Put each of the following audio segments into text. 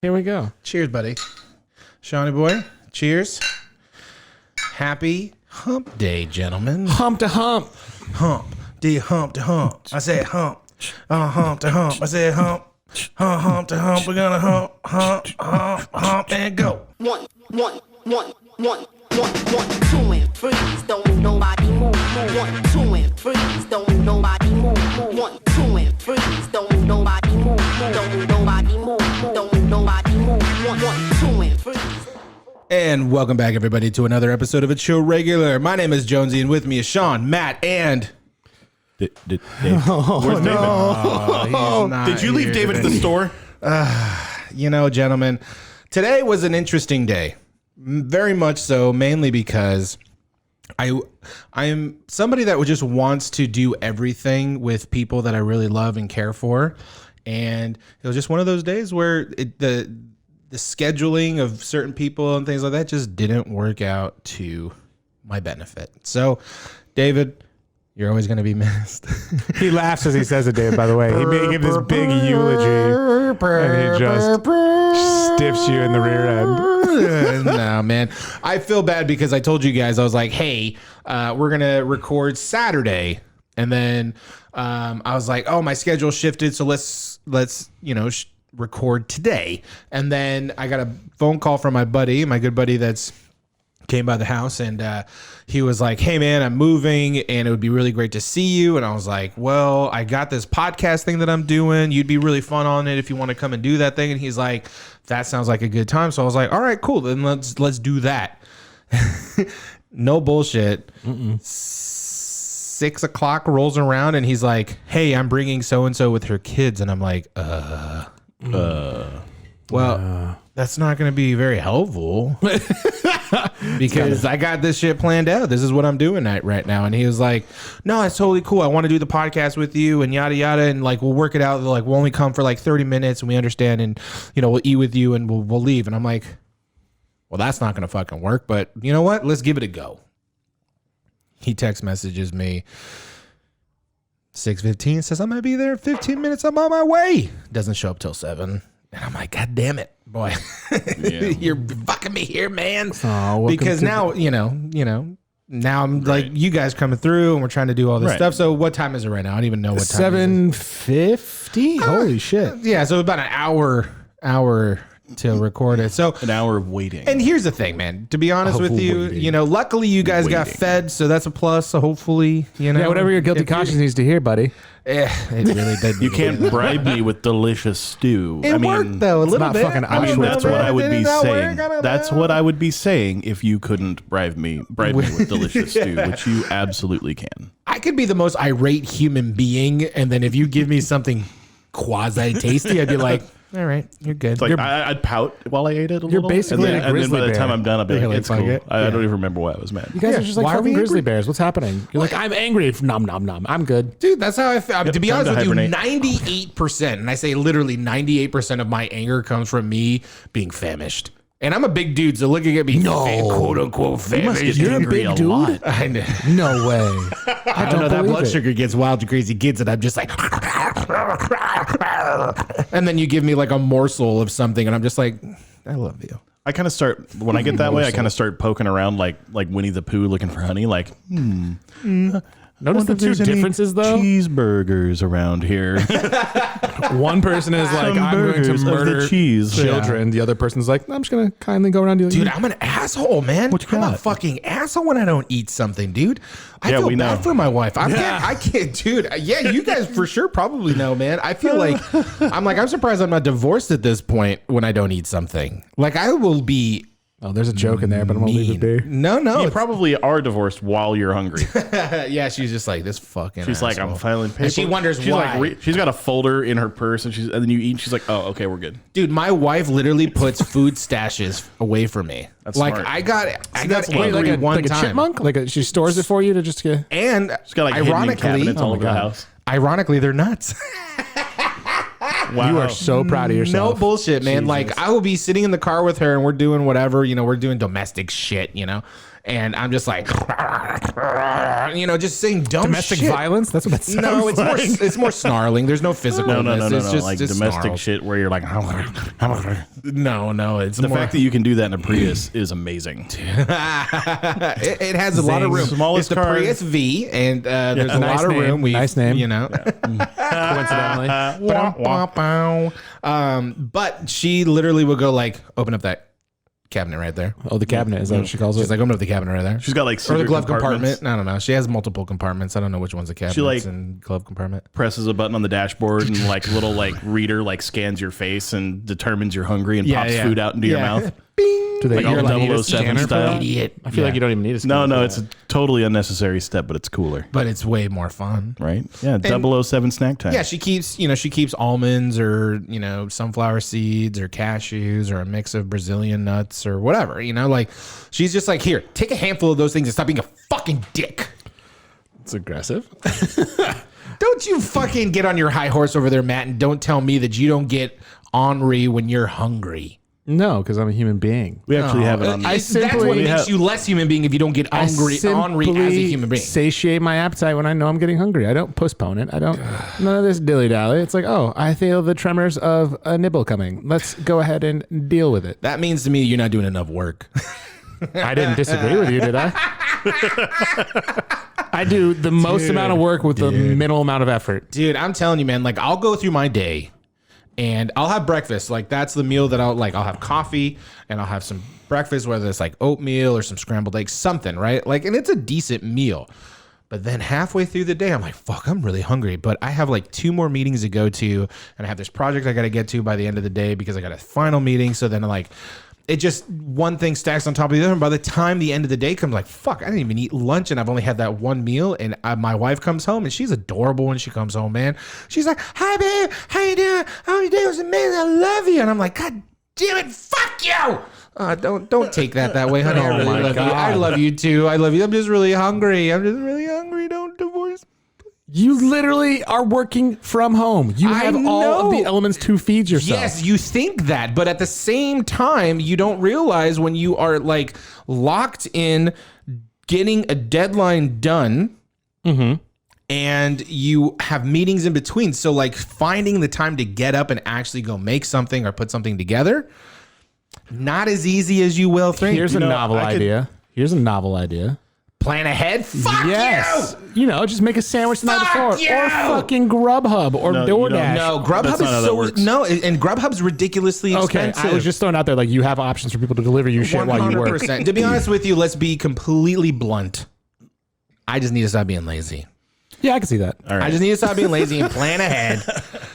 Here we go. Cheers, buddy. Shawnee boy, cheers. Happy hump day, gentlemen. Hump to hump. Hump. Hump to hump. I said hump. Hump to hump. I said hump. Hump to hump. We're gonna hump, and go. One, two and freeze. Don't nobody move. 1, 2 and freeze. Don't nobody move. 1, 2 and freeze. Don't nobody move. Don't nobody move. Don't nobody move. 1, 2 and freeze. And welcome back, everybody, to another episode of It's Show Regular. My name is Jonesy, and with me is Sean, Matt, and Dave. Where's David? Did you leave David at the store? You know, gentlemen, today was an interesting day. Very much so, mainly because I am somebody that just wants to do everything with people that I really love and care for. And it was just one of those days where the scheduling of certain people and things like that just didn't work out to my benefit. So, David, you're always going to be missed. He laughs as he says it, Dave, by the way. He may give this big eulogy, and he just stiffs you in the rear end. No, man. I feel bad because I told you guys, I was like, hey, we're going to record Saturday. And then I was like, oh, my schedule shifted, so let's record today. And then I got a phone call from my good buddy that's came by the house, and he was like, hey man, I'm moving and it would be really great to see you. And I was like, well, I got this podcast thing that I'm doing. You'd be really fun on it if you want to come and do that thing. And he's like, that sounds like a good time. So I was like, all right, cool. Then let's do that. No bullshit. 6 o'clock rolls around and he's like, hey, I'm bringing so-and-so with her kids. And I'm like, well, that's not going to be very helpful because I got this shit planned out. This is what I'm doing right now. And he was like, no, it's totally cool. I want to do the podcast with you and yada, yada. And like, we'll work it out. Like, we'll only come for like 30 minutes and we understand. And, we'll eat with you and we'll leave. And I'm like, well, that's not going to fucking work. But you know what? Let's give it a go. He text messages me 6:15, says I'm going to be there in 15 minutes. I'm on my way. Doesn't show up till 7. And I'm like, God damn it, boy. Yeah. You're fucking me here, man. Because now, now I'm like, you guys coming through and we're trying to do all this stuff. So what time is it right now? I don't even know what time 7:50? Holy shit. Yeah, so about an hour to record it. So an hour of waiting. And here's the thing, man. To be honest with you, luckily you guys got fed, so that's a plus. So hopefully, Yeah, whatever your guilty conscience needs to hear, buddy. It really did. You can't bribe me with delicious stew. It worked though a little bit. That's what I would be saying. That's what I would be saying if you couldn't bribe me with delicious stew, which you absolutely can. I could be the most irate human being, and then if you give me something quasi tasty, I'd be like, all right, you're good. It's like I'd pout while I ate it a little. You're basically a grizzly bear. And then by the time I'm done, I'll be like, it's cool. It. I don't even remember why I was mad. You guys are just like fucking grizzly bears. What's happening? You're like, I'm angry. Nom, nom, nom. I'm good. Dude, that's how I feel. To be honest with you, 98%, and I say literally 98% of my anger comes from me being famished. And I'm a big dude, so looking at me, quote unquote, famished. You're a big dude? I know. No way. I don't know. That blood sugar gets wild and crazy kids, and I'm just like, and then you give me like a morsel of something, and I'm just like, I love you. I kind of start, when I get that way, I kind of start poking around like Winnie the Pooh looking for honey, like, Notice the two differences, though. Cheeseburgers around here. One person is like, I'm going to murder children. The other person's like, I'm just going to kindly go around doing. Dude, I'm an asshole, man. I'm a fucking asshole when I don't eat something, dude. I feel bad for my wife. I can't, dude. Yeah, you guys for sure probably know, man. I feel like I'm surprised I'm not divorced at this point when I don't eat something. Like I will be. Oh, there's a joke in there, but I'm going to leave it be. No. You probably are divorced while you're hungry. Yeah, she's just like, this fucking She's asshole. like, I'm filing paper. And she wonders why. Like, she's got a folder in her purse, and then you eat, and she's like, oh, okay, we're good. Dude, my wife literally puts food stashes away from me. That's like, smart. I got angry one time. Like a chipmunk? She stores it for you to just get... And she's got like hidden cabinets all over the house. Ironically, they're nuts. Wow. You are so proud of yourself. No bullshit, man. Jesus. Like I will be sitting in the car with her and we're doing whatever, we're doing domestic shit, and I'm just like, just saying dumb Domestic shit. violence? That's what that sounds No, it's like. it's more snarling. There's no physical. No. It's just Like just domestic snarls. shit where you're like, No, it's the more, fact that you can do that in a Prius is amazing. it has a lot of room. Smallest it's the car. Prius V, and there's a Nice lot of name. room. Nice name. Coincidentally. But she literally would go like, open up that cabinet right there. Oh, the cabinet. Is that what she calls it? She's like, open up the cabinet right there. She's got like Or secret the glove compartments. compartment. I don't know. She has multiple compartments. I don't know which one's the cabinet like- and glove compartment. Presses a button on the dashboard and like little like reader like scans your face and determines you're hungry and pops food out into your mouth. Do they Like all need a 007 scanner for style. that? Idiot. I feel like you don't even need a scanner. No, for it's that. a totally unnecessary step, but it's cooler, But it's way more fun. right? Yeah, 007 snack time. Yeah, she keeps almonds or, sunflower seeds or cashews or a mix of Brazilian nuts or whatever, like she's just like, here, take a handful of those things and stop being a fucking dick. It's aggressive. Don't you fucking get on your high horse over there, Matt, and don't tell me that you don't get ornery when you're hungry. No, because I'm a human being. We actually have it on. That's simply- what makes have- you less human being if you don't get ornery as a human being. Satiate my appetite when I know I'm getting hungry. I don't postpone it. I don't. None of this dilly dally. It's like, oh, I feel the tremors of a nibble coming. Let's go ahead and deal with it. That means to me you're not doing enough work. I didn't disagree with you, did I? I do the most amount of work with the minimal amount of effort. Dude, I'm telling you, man, like I'll go through my day and I'll have breakfast. Like that's the meal that I'll have coffee and I'll have some breakfast, whether it's like oatmeal or some scrambled eggs, something, right? Like, and it's a decent meal. But then halfway through the day, I'm like, fuck, I'm really hungry. But I have like 2 more meetings to go to, and I have this project I got to get to by the end of the day because I got a final meeting. So then like, it just one thing stacks on top of the other. And by the time the end of the day comes, like, fuck, I didn't even eat lunch and I've only had that one meal. And my wife comes home and she's adorable when she comes home, man. She's like, hi, babe. How you doing? Oh, your day was amazing. I love you. And I'm like, God damn it. Fuck you. Don't take that way, honey. I really love you. I love you too. I love you. I'm just really hungry. Don't divorce. You literally are working from home. You I have all of the know. elements to feed yourself. Yes, you think that, but at the same time, you don't realize when you are like locked in getting a deadline done and you have meetings in between. So like finding the time to get up and actually go make something or put something together, not as easy as you will think. Here's a novel idea. Here's a novel idea. Plan ahead. Fuck Yes. you. Just make a sandwich the night Fuck before. you! Or fucking Grubhub or No, you don't. DoorDash. No, That's Grubhub not how is that works. and Grubhub's ridiculously Okay, expensive. I was just throwing out there like you have options for people to deliver you shit while you work. 100%. To be honest with you, let's be completely blunt. I just need to stop being lazy. Yeah, I can see that. All right. I just need to stop being lazy and plan ahead.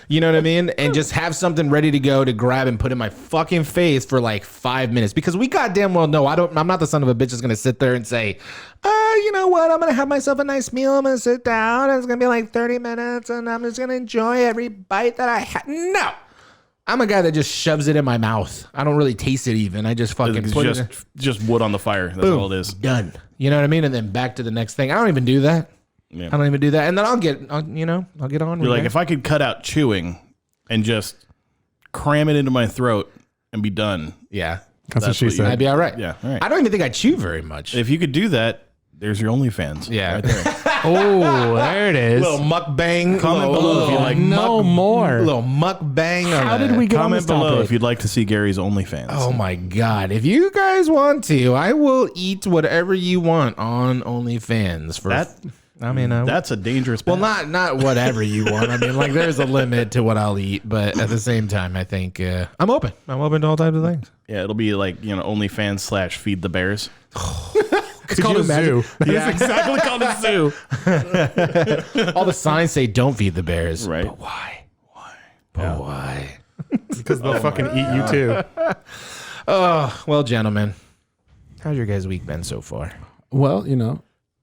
You know what I mean? And just have something ready to go to grab and put in my fucking face for like 5 minutes. Because we goddamn well know I'm not the son of a bitch that's gonna sit there and say, you know what? I'm gonna have myself a nice meal. I'm gonna sit down and it's gonna be like 30 minutes and I'm just gonna enjoy every bite that I have. No. I'm a guy that just shoves it in my mouth. I don't really taste it even. I just fucking It's put it in. just wood on the fire. That's Boom. all it is. Done. You know what I mean? And then back to the next thing. I don't even do that. Yeah. I don't even do that. And then I'll get on. You're with like, it. if I could cut out chewing and just cram it into my throat and be done. Yeah. That's what she what you- said. I'd be all right. Yeah, all right. I don't even think I chew very much. If you could do that, there's your OnlyFans. Yeah. Right there. Oh, there it is. Little mukbang. Comment below if you like no more. Little mukbang. How did we get on Comment this below topic? if you'd like to see Gary's OnlyFans. Oh my God. If you guys want to, I will eat whatever you want on OnlyFans. That's a dangerous Well, path. not whatever you want. I mean, like, there's a limit to what I'll eat, but at the same time, I think I'm open. I'm open to all types of things. Yeah, it'll be like, OnlyFans / Feed the Bears. It's called a zoo. Yeah, exactly called a zoo. All the signs say don't feed the bears. Right. But why? But why? Because they'll fucking eat you too. Oh, well, gentlemen, how's your guys' week been so far? Well,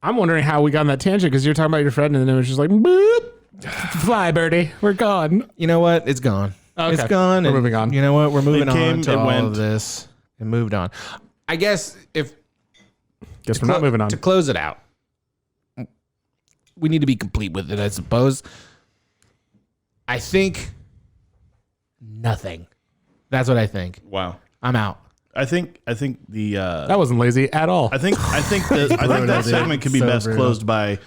I'm wondering how we got on that tangent because you're talking about your friend and then it was just like, boop, fly, birdie, we're gone. You know what? It's gone. Okay. It's gone. We're and moving on. You know what? We're moving It came, on to it all went. of this and moved on. I guess Guess we're not moving on. to close it out, we need to be complete with it, I suppose. I think nothing. That's what I think. Wow. I'm out. I think the That wasn't lazy at all. I think that segment could be best closed by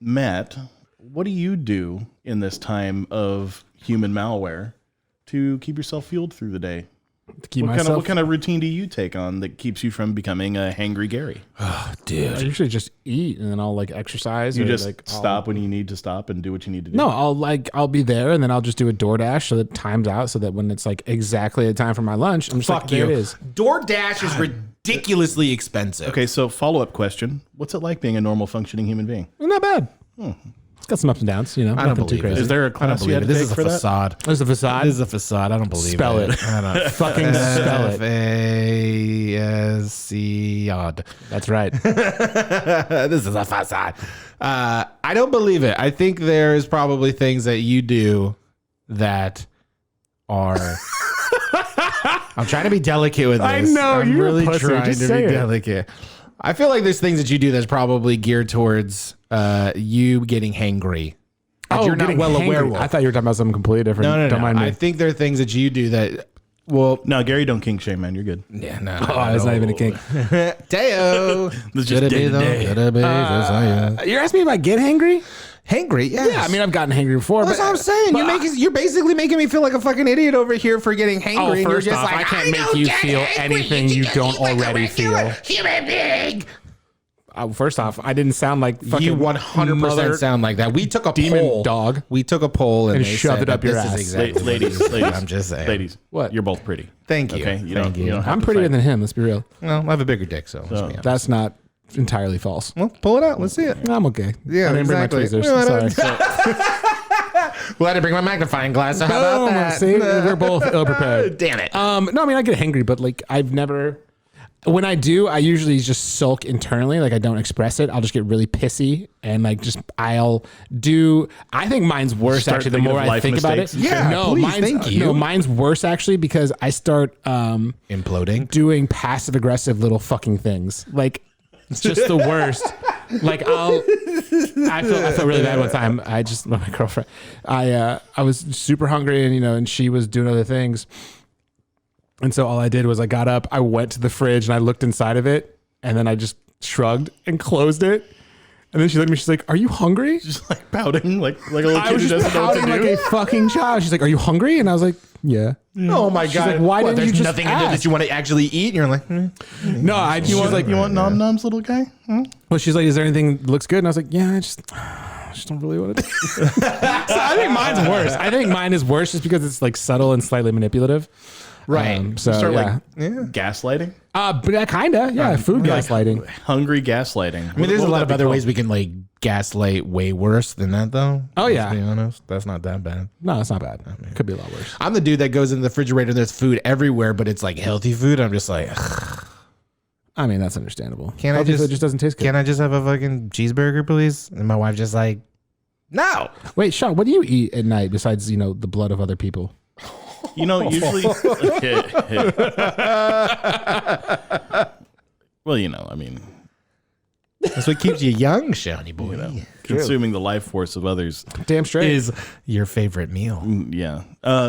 Matt. What do you do in this time of human malware to keep yourself fueled through the day? What kind of routine do you take on that keeps you from becoming a hangry Gary? Oh, dude. I usually just eat and then I'll like exercise. You just stop when you need to stop and do what you need to do. No, I'll be there and then I'll just do a DoorDash so that time's out so that when it's like exactly the time for my lunch, I'm just Fuck like, you. there it is. DoorDash is ridiculously expensive. Okay, so follow-up question. What's it like being a normal functioning human being? Not bad. It's got some ups and downs, you know. I don't nothing too believe it. crazy. Is there a I don't class you believe had it. to This take is a for that? facade. There's a facade. This is a facade. I don't believe Spell it. I don't. Fucking spell it. Facade. That's right. This is a facade. I don't believe it. I think there's probably things that you do that are. I'm trying to be delicate with this. I know, I'm you're a really pussy. trying Just to say be it. delicate. I feel like there's things that you do that's probably geared towards you getting hangry. That you're not getting well hangry. aware of. I thought you were talking about something completely different. No. Don't mind me. I think there are things that you do that. Well, No, Gary, don't kink shame, man. You're good. yeah, no. Oh, it's not even a kink. Teo. It's just day to day. You're asking me if I get hangry? Hangry, yes. Yeah, I mean, I've gotten hangry before. That's but, what I'm saying. You're basically making me feel like a fucking idiot over here for getting hangry. Oh, and you're first just off, like, I can't make you feel anything you don't already feel. Human being. First off, I didn't sound like fucking You 100% mother sound like that. We took a demon poll. dog. We took a poll and And they shoved said it up that your this is ass. exactly Ladies, what it is. ladies, I'm just saying. ladies. What? You're both pretty. Thank you. Okay, Thank you don't you. have I'm to prettier fight. than him. Let's be real. Well, I have a bigger dick, so let's be honest. That's not entirely false. Well, pull it out. Let's see it. I'm okay. Yeah, I didn't bring my exactly. tweezers. Well, I Sorry. Well, I didn't bring my magnifying glass. So how about Boom. that? See, we're both ill prepared. Damn it. No, I mean I get hangry, but like I've never. When I do, I usually just sulk internally. Like I don't express it. I'll just get really pissy and like I'll do. I think mine's worse Start actually. The thinking more of I life think about it, mistakes. Yeah, no, please, mine's, thank you. No, mine's worse actually because I start Imploding. doing passive aggressive little fucking things. Like it's just the worst. Like I felt really bad one time. My girlfriend, I was super hungry and she was doing other things. And so all I did was I got up, I went to the fridge and I looked inside of it and then I just shrugged and closed it. And then she looked at me, she's like, "Are you hungry?" Just like pouting, like a little I kid was who just doesn't know what to pouting like do. a fucking child. She's like, "Are you hungry?" And I was like, "Yeah." Oh my god! like, why didn't there's you just nothing in there that ask? you want to actually eat? And you're like, No, she was like, You want nom noms, little guy? well, she's like, "Is there anything that looks good?" And I was like, "Yeah, I just don't really want to do." So I think mine's worse. I think mine is worse just because it's like subtle and slightly manipulative. right. So Start yeah. gaslighting, But kinda, yeah. Food gaslighting. hungry gaslighting. I mean, there's a lot of other ways we can like gaslight way worse than that, though. Oh, yeah. Let's be honest, that's not that bad. No, it's not bad. Could be a lot worse. I'm the dude that goes in the refrigerator and there's food everywhere, but it's like healthy food. I'm just like, I mean, that's understandable. Can I Healthy just- food just doesn't taste good. can I just have a fucking cheeseburger, please? And my wife just like, no. Wait, Sean, what do you eat at night besides the blood of other people? Usually. Well, I mean, That's what keeps you young, Shawnee boy. consuming the life force of others. Damn straight. Is your favorite meal? Yeah.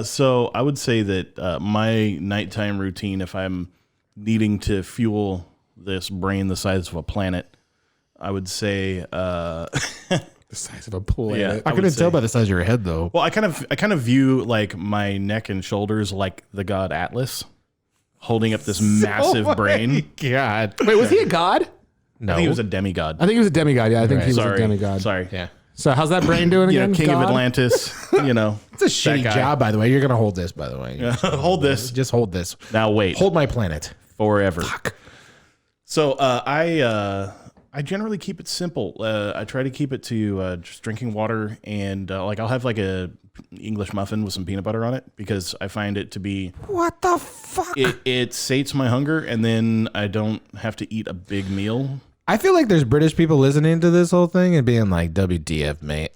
So I would say that my nighttime routine, if I'm needing to fuel this brain the size of a planet, I would say, the size of a planet. Yeah. I would couldn't tell say- by the size of your head, though. well, I kind of view like my neck and shoulders like the god Atlas, holding up this massive brain. God. Wait, was he a god? No. I think he was a demigod. I think he was a demigod. Yeah, I think he was a Sorry, demigod. sorry. Yeah. So how's that brain doing again? King of God? Atlantis. It's a shitty guy. job, by the way. You're going to hold this, by the way. Hold this. Just hold this. Now wait. Hold my planet. Forever. So I generally keep it simple. I try to keep it to just drinking water and like I'll have like a English muffin with some peanut butter on it because I find it to be What the fuck? it sates my hunger and then I don't have to eat a big meal. I feel like there's British people listening to this whole thing and being like, WTF, mate.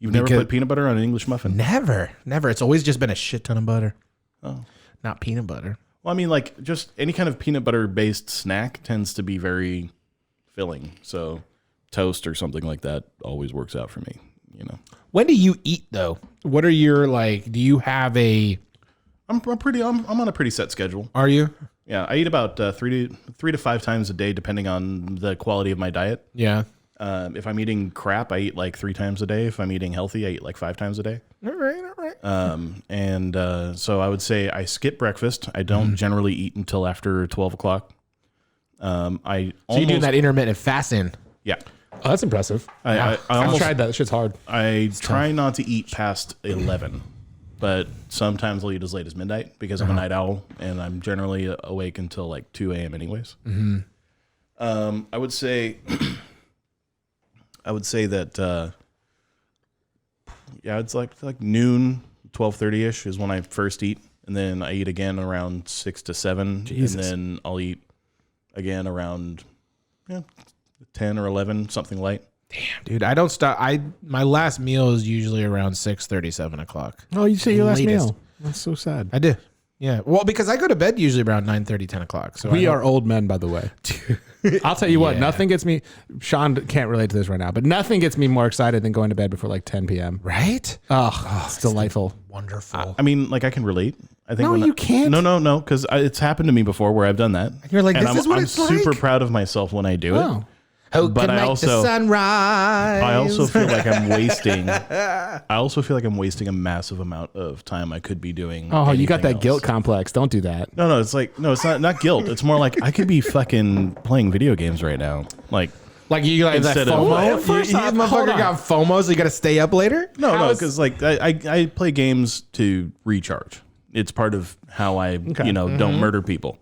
You've never Because- put peanut butter on an English muffin? Never. It's always just been a shit ton of butter. Oh. Not peanut butter. Well, I mean, like just any kind of peanut butter based snack tends to be very filling. So toast or something like that always works out for me. When do you eat, though? What are your, like, do you have a... I'm on a pretty set schedule. Are you? Yeah, I eat about 3 to 5 times a day, depending on the quality of my diet. Yeah. If I'm eating crap, I eat like 3 times a day. If I'm eating healthy, I eat like 5 times a day. All right. So I would say I skip breakfast. I don't generally eat until after 12 o'clock. So you're doing that intermittent fasting. Yeah. Oh, that's impressive. I I've almost tried that. That shit's hard. I try not to eat past 11, but sometimes I'll eat as late as midnight because I'm a night owl and I'm generally awake until like 2 a.m. anyways. I would say that it's like noon, 12:30ish is when I first eat, and then I eat again around 6 to 7, Jesus. and then I'll eat again around 10 or 11, something light. Damn, dude, I don't stop. My last meal is usually around 6:30, 7 o'clock. Oh, you say your last Latest. meal. That's so sad. I do. Yeah. Well, because I go to bed usually around 9:30, 10 o'clock. So We are old men, by the way. I'll tell you what, Yeah. nothing gets me, Sean can't relate to this right now, but nothing gets me more excited than going to bed before like 10 p.m. right. Oh, it's delightful. Wonderful. I mean, like I can relate. I think No, you can't. No, because it's happened to me before where I've done that. You're like, and this is what it's like? I'm super proud of myself when I do it. Oh. Who but can I make also- the sunrise? I also feel like I'm wasting. I also feel like I'm wasting a massive amount of time I could be doing. Oh, you got that anything guilt else. complex. Don't do that. No, it's not guilt. It's more like I could be fucking playing video games right now. Like Like you like that Instead of- FOMO? Well, You first off, hold motherfucker on. got FOMO, so you got to stay up later? no, because like I play games to recharge. It's part of how I don't murder people.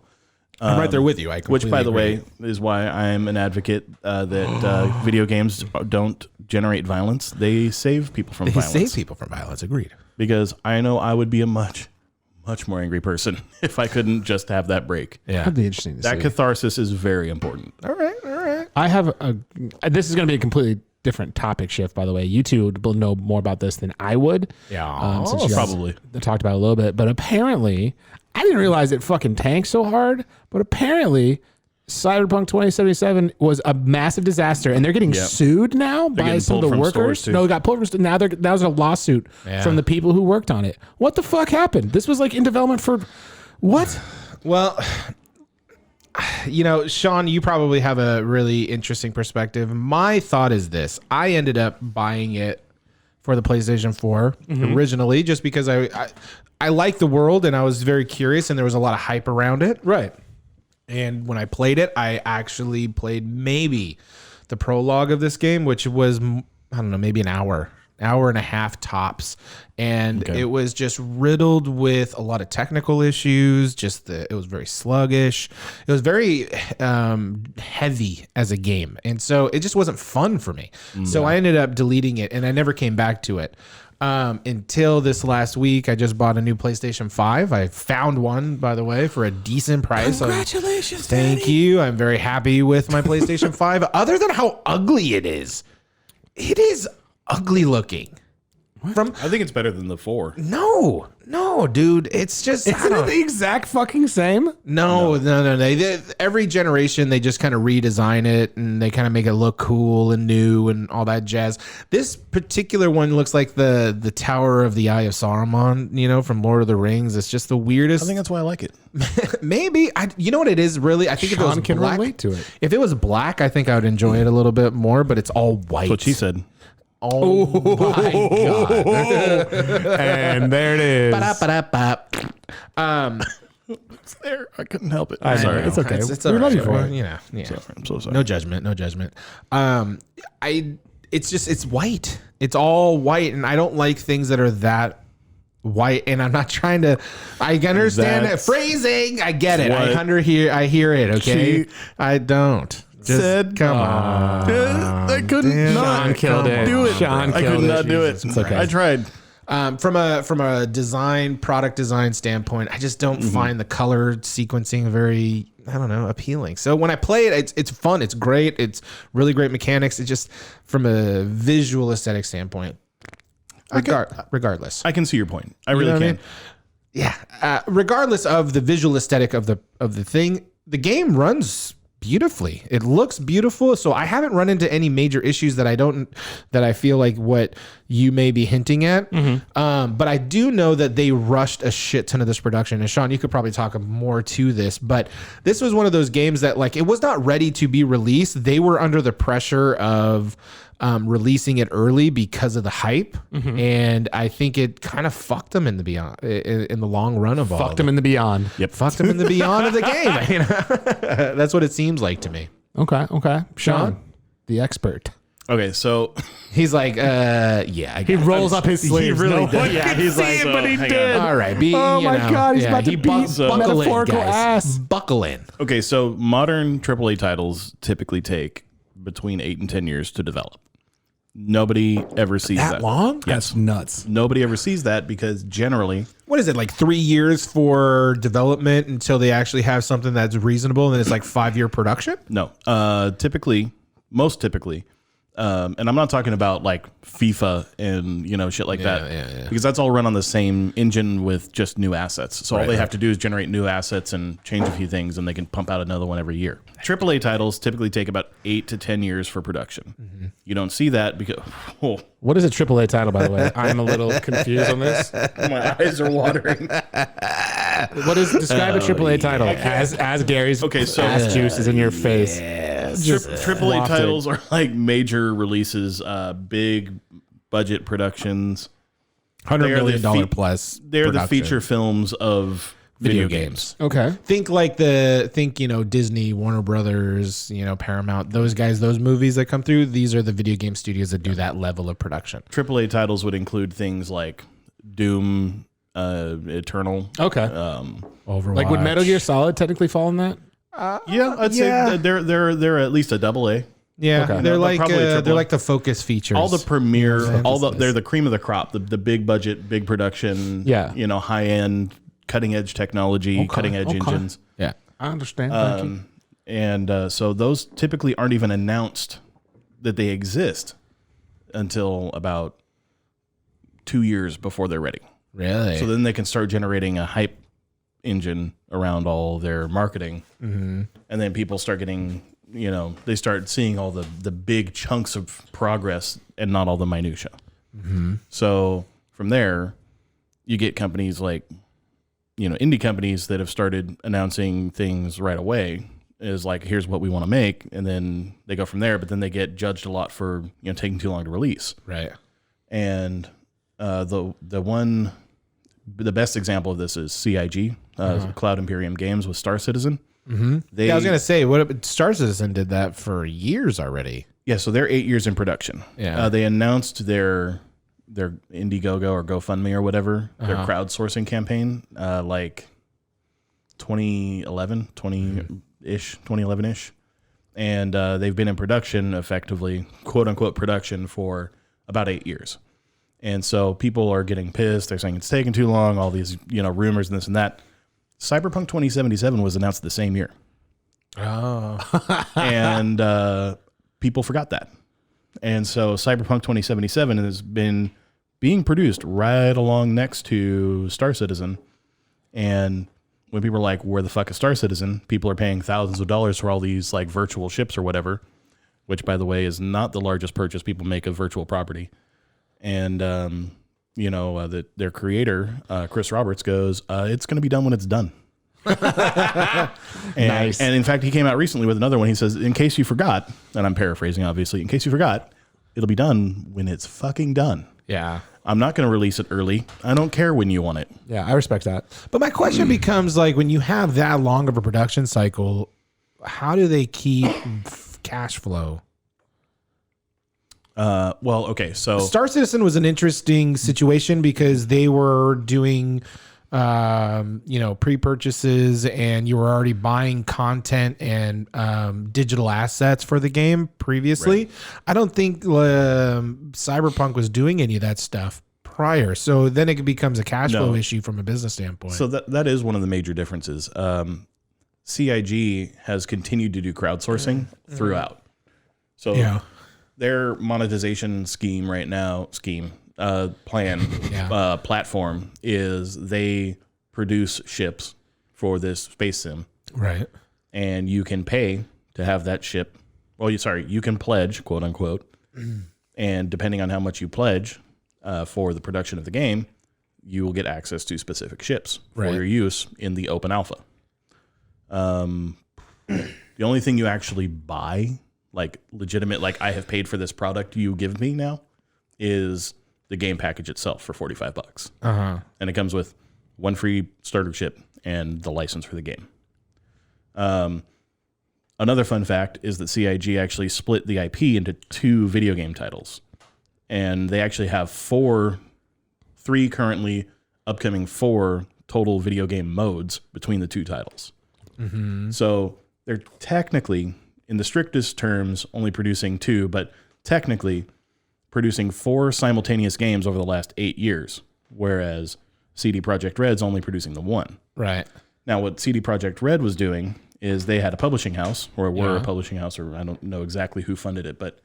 I'm right there with you. I Which, by the completely way, is why I'm an advocate that video games don't generate violence. They save people from agree. They violence. save people from violence. Agreed. Because I know I would be a much more angry person if I couldn't just have that break. Yeah. That'd be interesting to That see. catharsis is very important. All right. I have this is going to be a completely different topic shift, by the way. You two will know more about this than I would. Yeah. Since you guys probably. talked about it a little bit. But apparently, I didn't realize it fucking tanked so hard. But apparently, Cyberpunk 2077 was a massive disaster, and they're getting sued now by getting some of pulled the from stores, workers. too. No, it got pulled from. Now there's a lawsuit from the people who worked on it. What the fuck happened? This was like in development for what? Well, Sean, you probably have a really interesting perspective. My thought is this. I ended up buying it for the PlayStation 4 originally just because I like the world and I was very curious and there was a lot of hype around it. Right. And when I played it, I actually played maybe the prologue of this game, which was, I don't know, maybe an hour and a half tops. And it was just riddled with a lot of technical issues. It was very sluggish. It was very heavy as a game. And so it just wasn't fun for me. So I ended up deleting it and I never came back to it. Until this last week, I just bought a new PlayStation 5. I found one, by the way, for a decent price. Congratulations. Thank you. I'm very happy with my PlayStation 5. Other than how ugly it is ugly looking. I think it's better than the 4. No, dude. It's just Isn't it the exact fucking same? No. Every generation they just kind of redesign it and they kind of make it look cool and new and all that jazz. This particular one looks like the Tower of the Eye of Saruman, from Lord of the Rings. It's just the weirdest. I think that's why I like it. Maybe you know what it is really. I think if it was Sean can black, relate to it. If it was black, I think I would enjoy it a little bit more. But it's all white. That's what she said. Oh my god! And there it is. It's there. I couldn't help it. I know. Sorry. It's okay. It's We all love right. you for Well, it. I'm so sorry. No judgment. It's white. It's all white, and I don't like things that are that white. And I'm not trying to. I understand it. That's Phrasing. I get it. what I hear it. Okay. she I don't. Just said, come on. I couldn't Sean killed it. do it. Sean I killed could it. not do it. Jesus, it's okay. I tried. From a product design standpoint, I just don't find the color sequencing very, I don't know, appealing. So when I play it, it's fun. It's great. It's really great mechanics. It's just from a visual aesthetic standpoint, regardless. I can see your point. I really know what I can. mean? Yeah. Regardless of the visual aesthetic of the thing, the game runs beautifully. It looks beautiful. So I haven't run into any major issues that I feel like what you may be hinting at. Mm-hmm. But I do know that they rushed a shit ton of this production. And Sean, you could probably talk more to this, but this was one of those games that like, it was not ready to be released. They were under the pressure of releasing it early because of the hype. Mm-hmm. And I think it kind of fucked them in the beyond, in the long run of all. Fucked them in the beyond. Yep. Fucked them in the beyond of the game. You know? That's what it seems like to me. Okay. Sean, the expert. Okay, so He's like, yeah, I He guess. rolls up his sleeves. really No does. one Yeah, can he's see like, it, so, but he hang did. All right. Be, Oh you my know, God, he's about to beat metaphorical ass. Buckle in. okay, so modern AAA titles typically take between 8 and 10 years to develop. Nobody ever sees that. long? Yes. Nuts. Nobody ever sees that because generally, What is it, like 3 years for development until they actually have something that's reasonable, and then it's like 5-year production? no. Most typically, and I'm not talking about like FIFA and shit like that, because that's all run on the same engine with just new assets. So all they have to do is generate new assets and change a few things, and they can pump out another one every year. AAA titles typically take about 8 to 10 years for production. You don't see that because What is a AAA title, by the way? I'm a little confused on this. my eyes are watering. What is describe a AAA title as Gary's ass juice is in your face? AAA wafted. titles are like major releases, big budget productions. $100 They are the million plus. They're the production. feature films of video games. Okay. Think Disney, Warner Brothers, Paramount, those guys, those movies that come through, these are the video game studios that do that level of production. AAA titles would include things like Doom, Eternal. Okay. Overwatch. Like would Metal Gear Solid technically fall in that? Yeah, I'd say they're at least a AA. Yeah, Okay. they're No, like probably they're triple. like the focus features. All the premiere, Emphasis. they're the cream of the crop. The big budget, big production. Yeah. High end, cutting edge technology, cutting edge engines. yeah. I understand. Thank you. And so those typically aren't even announced that they exist until about 2 years before they're ready. Really? So then they can start generating a hype engine around all their marketing. Mm-hmm. And then people start getting, they start seeing all the big chunks of progress and not all the minutia. Mm-hmm. So from there, you get companies like, indie companies that have started announcing things right away is like, here's what we want to make. And then they go from there, but then they get judged a lot for, taking too long to release. right. And the best example of this is CIG, Cloud Imperium Games with Star Citizen. Mm-hmm. They, I was gonna say, what Star Citizen did that for years already. yeah, so they're 8 years in production. Yeah. They announced their Indiegogo or GoFundMe or whatever, their crowdsourcing campaign, like 2011-ish. And they've been in production effectively, quote unquote production, for about 8 years. And so people are getting pissed. They're saying it's taking too long, all these, rumors and this and that. Cyberpunk 2077 was announced the same year. Oh. And people forgot that. And so Cyberpunk 2077 has been being produced right along next to Star Citizen. And when people are like, where the fuck is Star Citizen? People are paying thousands of dollars for all these like virtual ships or whatever, which by the way is not the largest purchase people make of virtual property. And, their creator, Chris Roberts, goes, it's going to be done when it's done. Nice. And in fact, he came out recently with another one. He says, in case you forgot, and I'm paraphrasing, obviously, in case you forgot, it'll be done when it's fucking done. Yeah. I'm not going to release it early. I don't care when you want it. Yeah, I respect that. But my question becomes like, when you have that long of a production cycle, how do they keep cash flow? Well, okay, so Star Citizen was an interesting situation because they were doing, pre-purchases, and you were already buying content and digital assets for the game previously. Right. I don't think Cyberpunk was doing any of that stuff prior. So then it becomes a cash flow issue from a business standpoint. So that is one of the major differences. CIG has continued to do crowdsourcing throughout. So yeah. Their monetization scheme right now, platform is they produce ships for this space sim. Right. And you can pay to have that ship. Well, you can pledge, quote unquote. And depending on how much you pledge, for the production of the game, you will get access to specific ships for your use in the open alpha. The only thing you actually buy, like legitimate, like I have paid for this product you give me now, is the game package itself for $45. And it comes with one free starter ship and the license for the game. Another fun fact is that CIG actually split the IP into 2 video game titles. And they actually have 3 currently, upcoming 4 total video game modes between the 2 titles. So they're technically, in the strictest terms, only producing 2, but technically producing 4 simultaneous games over the last 8 years, whereas CD Projekt Red's only producing the 1. Right. Now, what CD Projekt Red was doing is they had a publishing house, or were a publishing house, or I don't know exactly who funded it, but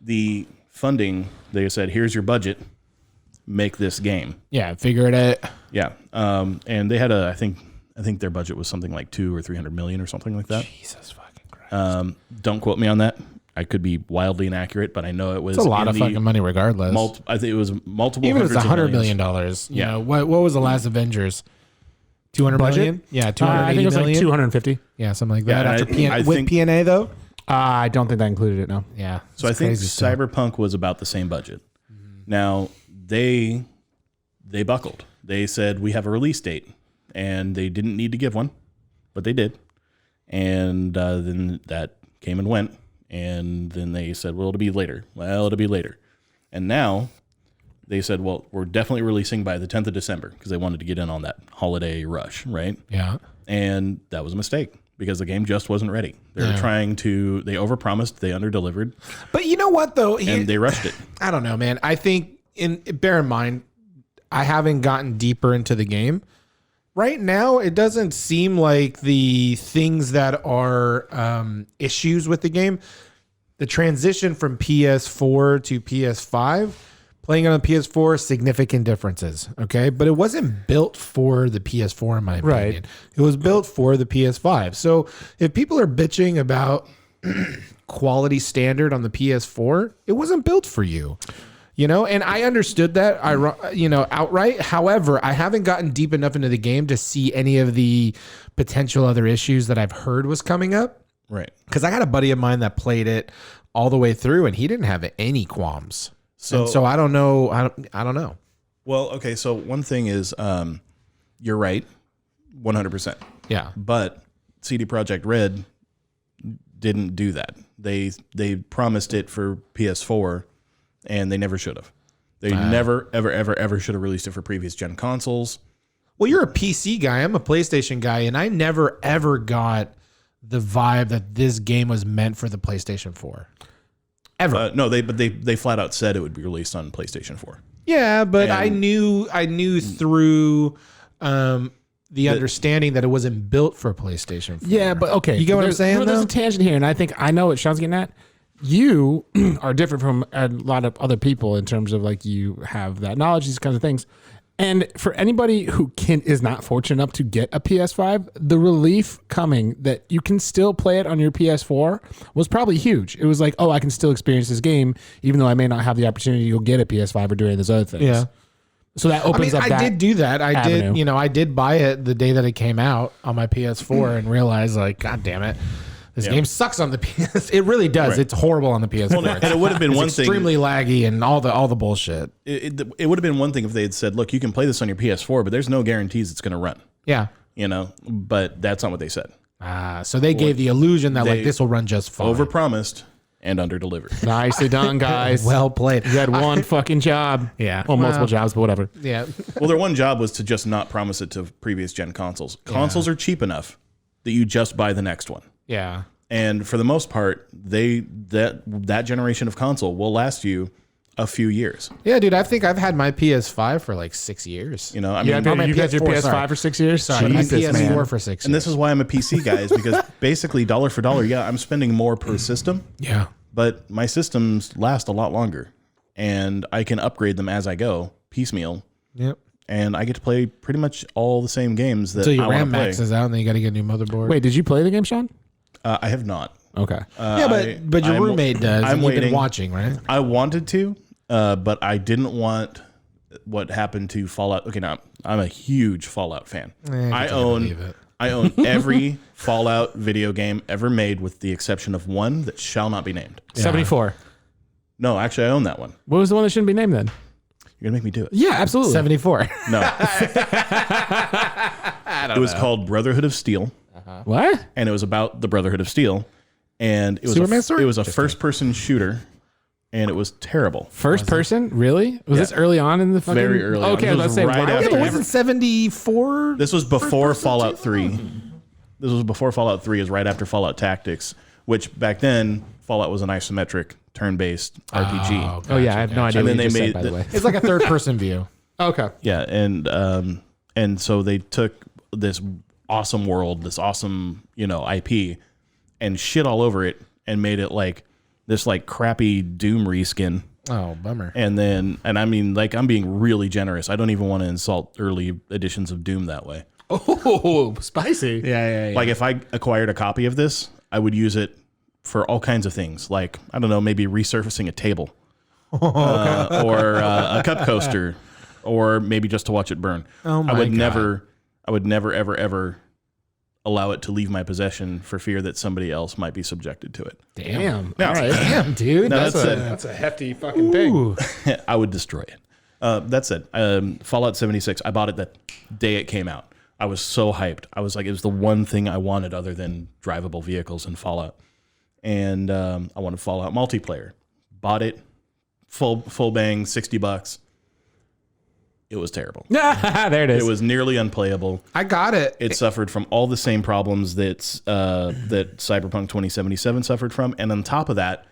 the funding, they said, here's your budget, make this game. Yeah, figure it out. Yeah. And they had I think their budget was something like 200 or 300 million or something like that. Jesus fucking Christ. Don't quote me on that. I could be wildly inaccurate, but I know it was It's a lot of fucking money regardless. I think it was multiple Even if it's hundreds of $100 million. millions. You know, what was the last Avengers? 200 Budget? million? Yeah, 280 I think it was million. like 250. Yeah, something like Yeah, that. and After I with think- PNA though? I don't think that included it, no. Yeah. So I it's think crazy stuff. Cyberpunk was about the same budget. Now they buckled. They said we have a release date, and they didn't need to give one, but they did. And then that came and went, and then they said, well, it'll be later. Well, it'll be later. And now they said, well, we're definitely releasing by the 10th of December because they wanted to get in on that holiday rush, right? Yeah. And that was a mistake because the game just wasn't ready. They were trying to, they overpromised, they underdelivered, But you know what though? and they rushed it. I don't know, man. I think bear in mind, I haven't gotten deeper into the game. Right now, it doesn't seem like the things that are issues with the game, the transition from PS4 to PS5, playing it on PS4, significant differences. Okay. But it wasn't built for the PS4, in my opinion. Right. It was built for the PS5. So if people are bitching about quality standard on the PS4, it wasn't built for you. You know, and I understood that, outright. However, I haven't gotten deep enough into the game to see any of the potential other issues that I've heard was coming up. Right. Because I got a buddy of mine that played it all the way through, and he didn't have any qualms. So I don't know. I don't know. Well, okay. So one thing is, you're right, 100%. Yeah. But CD Projekt Red didn't do that. They promised it for PS4, and they never should have. They never, ever, ever, ever should have released it for previous gen consoles. Well, you're a PC guy. I'm a PlayStation guy, and I never ever got the vibe that this game was meant for the PlayStation 4. Ever. No, they flat out said it would be released on PlayStation 4. Yeah, but And- I knew through the understanding that it wasn't built for PlayStation 4. Yeah, but okay. You get what I'm There's- saying, There's though? a tangent here, and I think I know what Sean's getting at. You are different from a lot of other people in terms of like you have that knowledge, these kinds of things. And for anybody who is not fortunate enough to get a PS5, the relief coming that you can still play it on your PS4 was probably huge. It was like, oh, I can still experience this game, even though I may not have the opportunity to go get a PS5 or do any of those other things. Yeah. So that opens up I that. did do that. I avenue. did, I did buy it the day that it came out on my PS4 and realized like, God damn it. This game sucks on the PS. It really does. Right. It's horrible on the PS4. Well, and it would have been It's one thing. extremely laggy and all the bullshit. It would have been one thing if they had said, look, you can play this on your PS4, but there's no guarantees it's going to run. Yeah. But that's not what they said. So they gave the illusion that like they this will run just fine. Overpromised and underdelivered. Nicely done, guys. Well played. You had one fucking job. Yeah. Well, multiple Well, jobs, but whatever. Yeah. Well, their one job was to just not promise it to previous gen consoles. Consoles are cheap enough that you just buy the next one. Yeah. And for the most part, that generation of console will last you a few years. Yeah, dude. I think I've had my PS5 for like 6 years. I mean, Yeah, my you had your PS4, PS5 sorry. for 6 years? Sorry, my Jesus, PS4 man. for 6 years. and this is why I'm a PC guy, is because basically dollar for dollar, I'm spending more per system, yeah. but my systems last a lot longer, and I can upgrade them as I go, piecemeal, Yep. and I get to play pretty much all the same games that Until your I want RAM to play. maxes out and then you got to get a new motherboard. Wait, did you play the game, Sean? I have not. Okay. Yeah, but your I'm- roommate does. I'm and you've been waiting. watching, right? I wanted to. but I didn't want what happened to Fallout. Okay, now I'm a huge Fallout fan. I own every Fallout video game ever made, with the exception of one that shall not be named. 74. No, actually, I own that one. What was the one that shouldn't be named then? You're gonna make me do it. Yeah, absolutely. 74. No, it was called Brotherhood of Steel, What? and it was about the Brotherhood of Steel, and it was Superman story? it was a first-person shooter, and it was terrible. First person? Really? Was this early on in the fucking... Very early on. Okay, I was about to say, Right why after- would Yeah, they but ever... wasn't 74? This was before Fallout 3. This was before Fallout 3. Is right after Fallout Tactics, which back then Fallout was an isometric turn-based RPG. Oh, yeah, I have no idea And what then you they just said, made by the the- way. It's like a third-person view. Okay. Yeah, and so they took this awesome world, this awesome, IP, and shit all over it, and made it like this like crappy Doom reskin. Oh, bummer. And I mean, like, I'm being really generous. I don't even want to insult early editions of Doom that way. Oh, spicy. Yeah. Like, if I acquired a copy of this, I would use it for all kinds of things. Like, I don't know, maybe resurfacing a table, or a cup coaster, or maybe just to watch it burn. Oh my I would God. never, ever allow it to leave my possession for fear that somebody else might be subjected to it. Damn. Now- All right. Damn, dude. Now, That's a hefty fucking thing. Ooh. I would destroy it. That said, Fallout 76, I bought it the day it came out. I was so hyped. I was like, it was the one thing I wanted other than drivable vehicles in Fallout. And I wanted Fallout multiplayer. Bought it, full bang, $60. It was terrible. There it is. It was nearly unplayable. I got it. It suffered from all the same problems that Cyberpunk 2077 suffered from. And on top of that,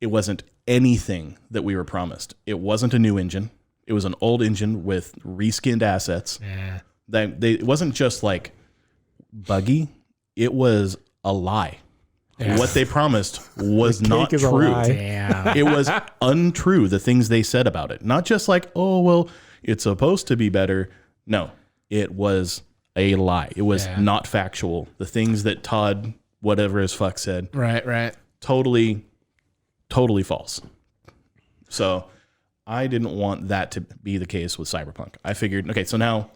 it wasn't anything that we were promised. It wasn't a new engine. It was an old engine with reskinned assets. Yeah. It wasn't just like buggy. It was a lie. What they promised was not cake is a true. lie. Damn. It was untrue, the things they said about it. Not just like, oh, well, it's supposed to be better. No, it was a lie. It was not factual. The things that Todd, whatever his fuck said, Right. totally false. So I didn't want that to be the case with Cyberpunk. I figured, okay, so now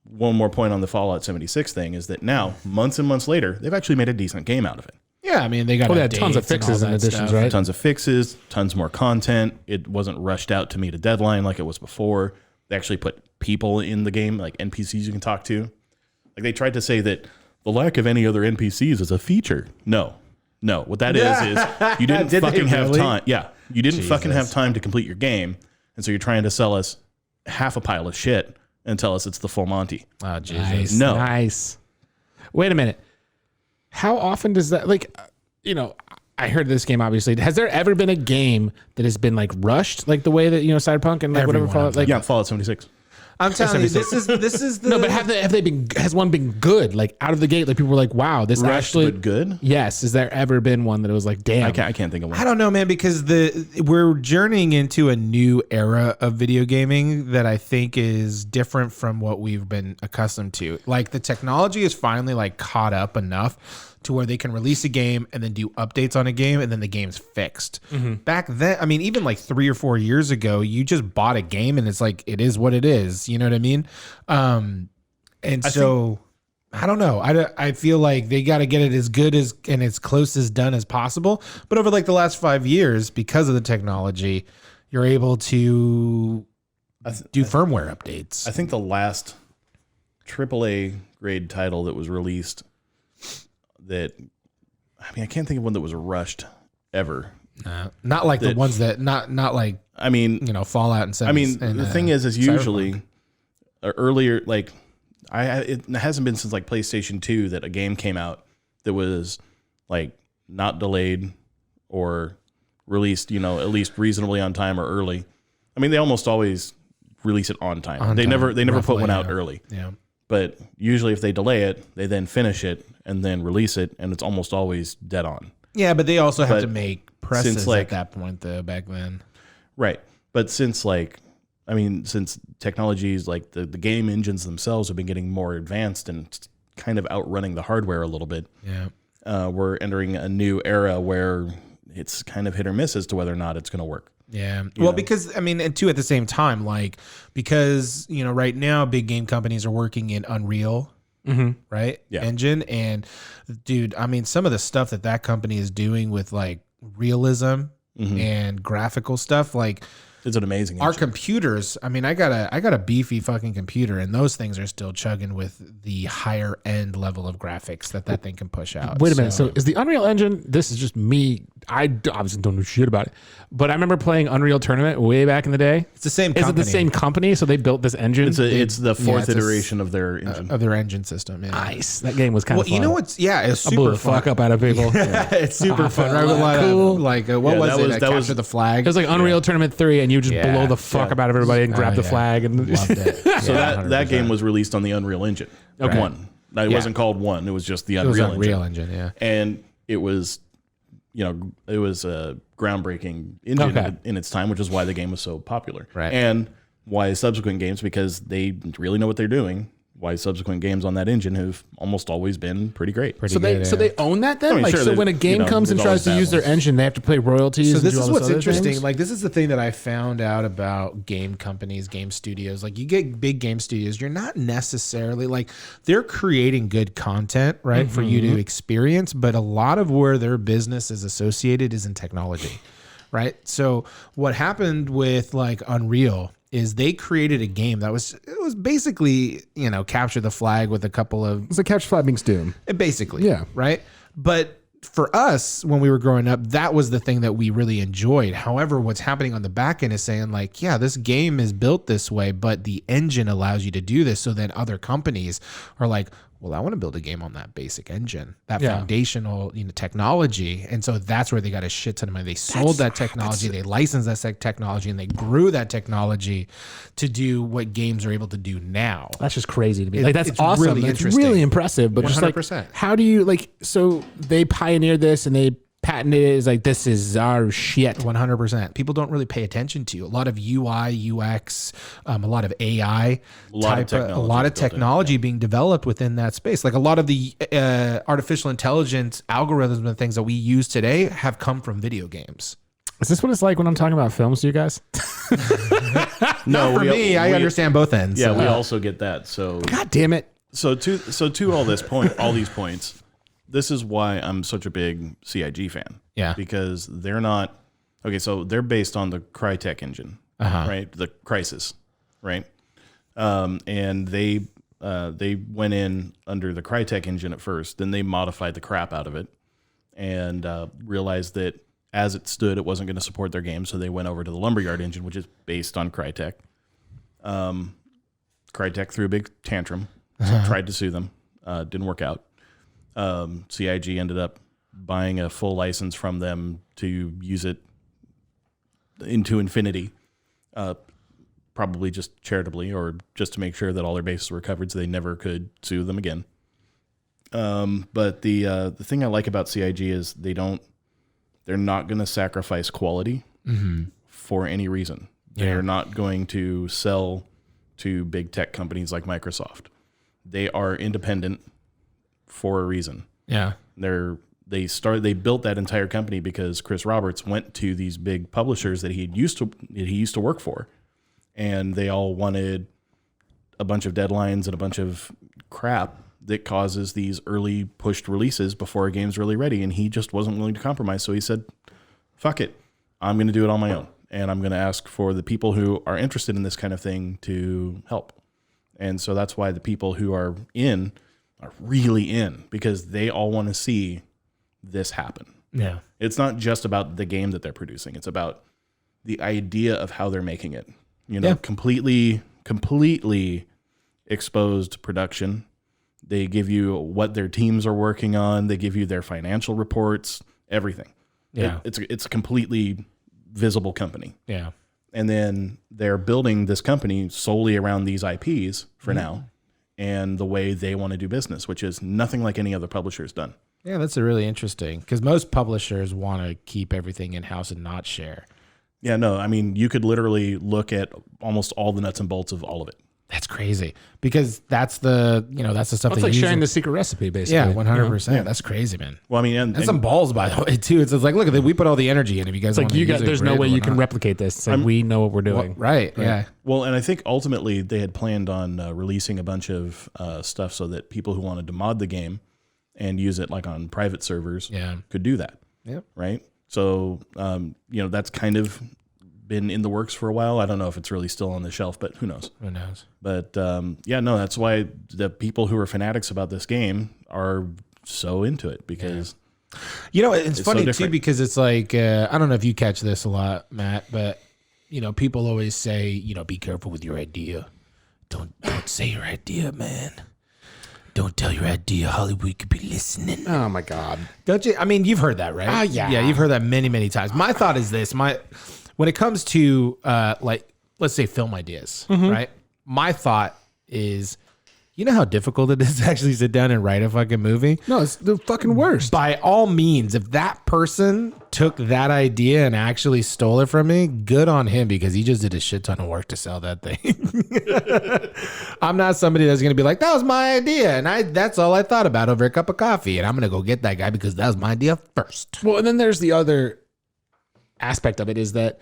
one more point on the Fallout 76 thing is that now, months and months later, they've actually made a decent game out of it. Yeah, I mean, they got Well, they had tons of updates and fixes all and that additions, stuff. right? Tons of fixes, tons more content. It wasn't rushed out to meet a deadline like it was before. They actually put people in the game, like NPCs you can talk to. Like, they tried to say that the lack of any other NPCs is a feature. No. What that is you didn't Did they fucking have really? time. Yeah. You didn't fucking have Jesus. time to complete your game. And so you're trying to sell us half a pile of shit and tell us it's the full Monty. Oh, Jesus. Nice. No. Nice. Wait a minute. How often does that, like, I heard this game, obviously. Has there ever been a game that has been like rushed, like the way that, Cyberpunk and like Every whatever one Fallout, of them. like, Yeah, Fallout 76. I'm telling you, this is the no, but have they been, has one been good? Like out of the gate, like people were like, wow, this Rushed actually, but good? yes. Has there ever been one that it was like, damn. I can't think of one. I don't know, man, because we're journeying into a new era of video gaming that I think is different from what we've been accustomed to. Like the technology is finally like caught up enough to where they can release a game and then do updates on a game and then the game's fixed. Back then, I mean, even like 3 or 4 years ago, you just bought a game and it's like, it is what it is. You know what I mean? And so I don't know. I feel like they got to get it as good as and as close as done as possible. But over like the last 5 years, because of the technology, you're able to do firmware updates. I think the last AAA grade title that was released that, I mean, I can't think of one that was rushed ever. Not like the that- ones that not like I mean, Fallout and I mean, and, the thing is usually Cyberpunk. earlier, like it hasn't been since like PlayStation 2 that a game came out that was like not delayed or released, at least reasonably on time or early. I mean, they almost always release it on time. They never put one out early. Yeah. But usually if they delay it, they then finish it and then release it, and it's almost always dead on. Yeah, but they also have But to make presses since, like- at that point though back then. Right. But since since technologies like the game engines themselves have been getting more advanced and kind of outrunning the hardware a little bit, Yeah. we're entering a new era where it's kind of hit or miss as to whether or not it's going to work. Yeah. Well, because I mean, and two at the same time, like because right now big game companies are working in Unreal, right? Yeah. Engine, and dude, I mean, some of the stuff that company is doing with like realism and graphical stuff, like. It's an amazing Our engine. computers, I mean, I got a beefy fucking computer, and those things are still chugging with the higher end level of graphics that thing can push out. Wait a minute. So is the Unreal Engine? This is just me. I obviously don't know shit about it, but I remember playing Unreal Tournament way back in the day. It's the same Is it company. the same company? So they built this engine. It's the fourth it's a iteration of their engine. of their engine system. Yeah. Nice. That game was kind Well, of fun. you know what's it's I blew super the fun. fuck up out of people. It's super fun. Right? With a lot Cool. of, like what Yeah, was that it? was- that Capture was- the flag. It was like Unreal Tournament 3, and you just Yeah. blow the fuck up out of everybody and grab the flag. And Loved it. So Yeah, that 100%. game was released on the Unreal Engine. Okay. One. Now, it wasn't called One. It was just the It was Unreal, Unreal Engine. Engine. Yeah. And it was, it was a groundbreaking engine Okay. in its time, which is why the game was so popular. Right. And why subsequent games, because they really know what they're doing, why subsequent games on that engine have almost always been pretty great. so they own that then? I mean, like sure, so when a there's- game comes and there's tries to always use their bad ones. engine, they have to pay royalties. So and this do all is what's other interesting. things? Like this is the thing that I found out about game companies, game studios. Like you get big game studios, you're not necessarily like they're creating good content, right, for you to experience, but a lot of where their business is associated is in technology, right? So what happened with like Unreal is they created a game that was basically capture the flag with a couple of It's a catch flag being Doom. basically, Yeah. right. But for us, when we were growing up, that was the thing that we really enjoyed. However, what's happening on the back end is saying like, yeah, this game is built this way, but the engine allows you to do this. So then other companies are like, well, I want to build a game on that basic engine, that foundational technology. And so that's where they got a shit ton of money. They sold that technology, they licensed that technology, and they grew that technology to do what games are able to do now. That's just crazy to me. Like that's it's awesome. really That's interesting. really impressive. But just like, 100%. how do you like? So they pioneered this and they patented it. It's like this is our shit. 100%. People don't really pay attention to a lot of UI, UX, a lot of AI, A lot of technology a lot of built in, technology being developed within that space. Like a lot of the artificial intelligence algorithms and things that we use today have come from video games. Is this what it's like when I'm talking about films to you guys? No, For me, I understand both ends. Yeah, we also get that. So God damn it. So to all these points, this is why I'm such a big CIG fan. Yeah. Because they're not okay. So they're based on the Crytek engine, right? The Crysis, right? And they went in under the Crytek engine at first. Then they modified the crap out of it, and realized that as it stood, it wasn't going to support their game. So they went over to the Lumberyard engine, which is based on Crytek. Crytek threw a big tantrum, tried to sue them, didn't work out. CIG ended up buying a full license from them to use it into infinity, probably just charitably or just to make sure that all their bases were covered so they never could sue them again. But the thing I like about CIG is they're not going to sacrifice quality for any reason. They're not going to sell to big tech companies like Microsoft. They are independent for a reason. Yeah. They built that entire company because Chris Roberts went to these big publishers that he used to work for, and they all wanted a bunch of deadlines and a bunch of crap that causes these early pushed releases before a game's really ready, and he just wasn't willing to compromise. So he said, fuck it, I'm going to do it on my own, and I'm going to ask for the people who are interested in this kind of thing to help. And so that's why the people who are really in, because they all want to see this happen. Yeah. It's not just about the game that they're producing. It's about the idea of how they're making it. Completely exposed production. They give you what their teams are working on. They give you their financial reports, everything. Yeah. It's a completely visible company. Yeah. And then they're building this company solely around these IPs for now and the way they want to do business, which is nothing like any other publisher's done. Yeah, that's a really interesting because most publishers want to keep everything in house and not share. Yeah, no, I mean, you could literally look at almost all the nuts and bolts of all of it. That's crazy because that's the stuff It's they like use sharing the secret recipe, basically. Yeah, 100%. That's crazy, man. Well, I mean, And some balls, by the way, too. It's like, look, we put all the energy in. If you guys, It's like wanna you use got. it, There's no great, way but you can not. replicate this. It's like we know what we're doing. Right? Yeah. Well, and I think ultimately they had planned on releasing a bunch of stuff so that people who wanted to mod the game and use it like on private servers could do that. Yep. Right. So, that's kind of been in the works for a while. I don't know if it's really still on the shelf, but who knows? Who knows? But that's why the people who are fanatics about this game are so into it because it's funny so too different. because it's like I don't know if you catch this a lot, Matt, but people always say be careful with your idea. Don't say your idea, man. Don't tell your idea. Hollywood could be listening. Oh my God! Don't you? I mean, you've heard that, right? Oh, yeah. Yeah, you've heard that many, many times. My thought is this: when it comes to let's say film ideas, right? My thought is, how difficult it is to actually sit down and write a fucking movie? No, it's the fucking worst. By all means, if that person took that idea and actually stole it from me, good on him because he just did a shit ton of work to sell that thing. I'm not somebody that's going to be like, that was my idea. And that's all I thought about over a cup of coffee. And I'm going to go get that guy because that was my idea first. Well, and then there's the other aspect of it is that,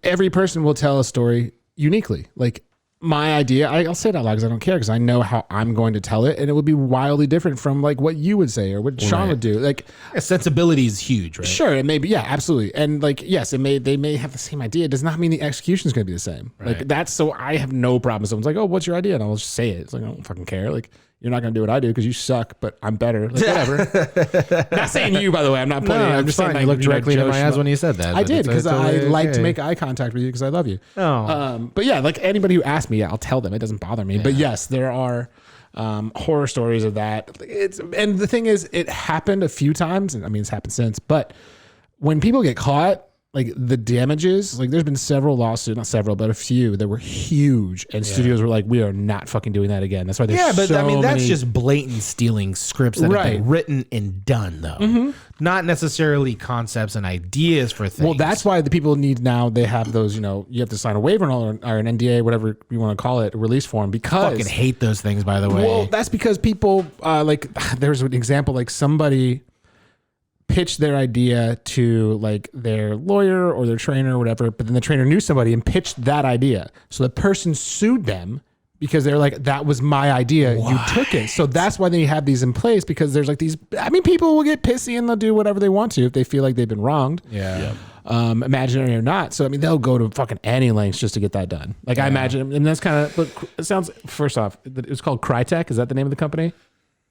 every person will tell a story uniquely. Like my idea, I'll say it out loud because I don't care because I know how I'm going to tell it. And it would be wildly different from like what you would say or what Sean would do. Like sensibility is huge, right? Sure. It may be. Yeah, absolutely. And like, yes, they may have the same idea. It does not mean the execution is going to be the same. Right. Like so I have no problem. Someone's like, oh, what's your idea? And I'll just say it. It's like, I don't fucking care. Like, you're not going to do what I do because you suck, but I'm better. Like, whatever. Not saying you, by the way. I'm not putting. I'm just saying you looked directly into my eyes when you said that. I did because I like to okay. make eye contact with you because I love you. Oh. But yeah, like anybody who asks me, I'll tell them. It doesn't bother me. But yes, there are horror stories of that. And the thing is, it happened a few times, and I mean, it's happened since. But when people get caught, like the damages, like there's been several lawsuits, not several, but a few that were huge, and studios were like, "We are not fucking doing that again." That's why there's but so I mean, that's many- just blatant stealing scripts that have Right. been written and done, though. Not necessarily concepts and ideas for things. Well, that's why the people need now. They have those, you have to sign a waiver or an NDA, whatever you want to call it, a release form. Because fucking hate those things, by the way. well, that's because people like. There's an example like somebody pitched their idea to like their lawyer or their trainer or whatever, but then the trainer knew somebody and pitched that idea. So the person sued them because they're like, that was my idea. You took it. So that's why they have these in place because there's like these, I mean, people will get pissy and they'll do whatever they want to if they feel like they've been wronged. yeah. Imaginary or not. So, I mean, they'll go to fucking any lengths just to get that done. Like I imagine, and that's kind of, look, it sounds, first off, it's called Crytek. Is that the name of the company?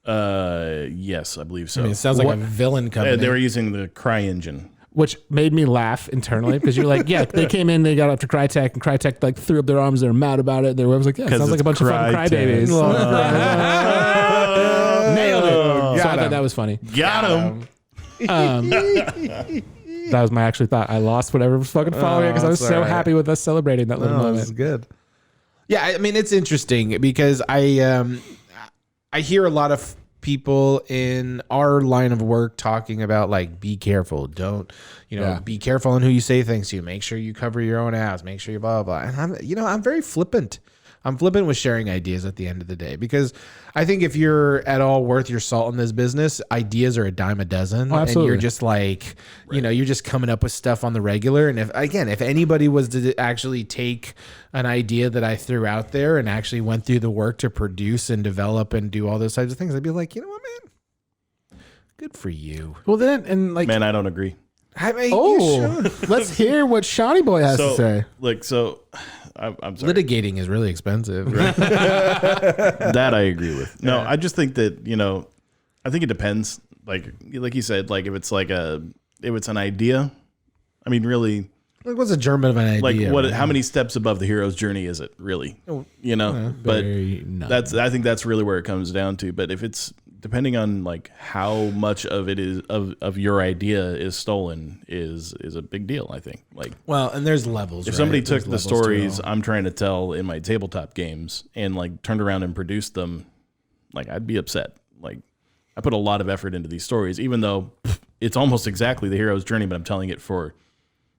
Yes, I believe so. I mean, it sounds like a villain company. They were using the Cry engine. Which made me laugh internally because you're like, yeah, they came in, they got up to Crytek, and Crytek like threw up their arms, they're mad about it. Their web was like, yeah, it sounds like a bunch of fucking crybabies. Nailed it. So I thought that was funny. Got him. That was my actual thought. I lost whatever was fucking following it because I was that's so all right. happy with us celebrating that little moment. good. Yeah, I mean, it's interesting because I hear a lot of people in our line of work talking about like, be careful, don't, be careful on who you say things to. Make sure you cover your own ass. Make sure you blah blah blah. And I'm very flippant. I'm flippant with sharing ideas at the end of the day because I think if you're at all worth your salt in this business, ideas are a dime a dozen. And absolutely. you're just like, you're just coming up with stuff on the regular. And if anybody was to actually take an idea that I threw out there and actually went through the work to produce and develop and do all those types of things, I'd be like, you know what, man? Good for you. Well, then, and like, Man, I don't agree. I mean, you should. let's hear what Shawnee Boy has to say. I'm sorry. Litigating is really expensive. Right? That I agree with. No, I just think that, I think it depends. Like you said, like if it's an idea, I mean, really, Like, what's a German of an idea? like what? right? How many steps above the hero's journey is it really? But Very none. I think that's really where it comes down to. But if it's depending on like how much of it is of your idea is stolen is a big deal. I think like Well, and there's levels. if right? somebody There's took the levels to it stories all. I'm trying to tell in my tabletop games and like turned around and produced them, like I'd be upset. Like I put a lot of effort into these stories, even though it's almost exactly the hero's journey, but I'm telling it for,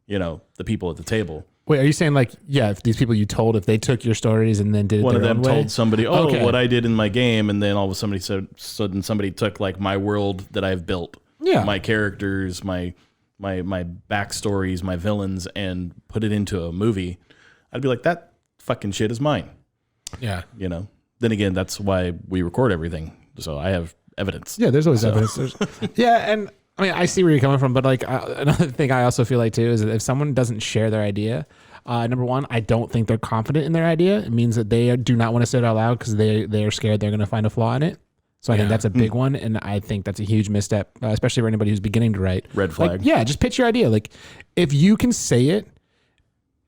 the people at the table. Wait, are you saying like, yeah, if these people you told, if they took your stories and then did it One of their them own way? told somebody, what I did in my game, and then all of a sudden somebody took like my world that I've built, my characters, my backstories, my villains, and put it into a movie. I'd be like, that fucking shit is mine. Yeah. Then again, that's why we record everything. So I have evidence. Yeah, there's always evidence. And I mean, I see where you're coming from, but like another thing I also feel like too is that if someone doesn't share their idea, number one, I don't think they're confident in their idea. It means that they do not want to say it out loud because they are scared they're going to find a flaw in it. So I think that's a big one, and I think that's a huge misstep, especially for anybody who's beginning to write. Red flag. Like, just pitch your idea. Like, if you can say it,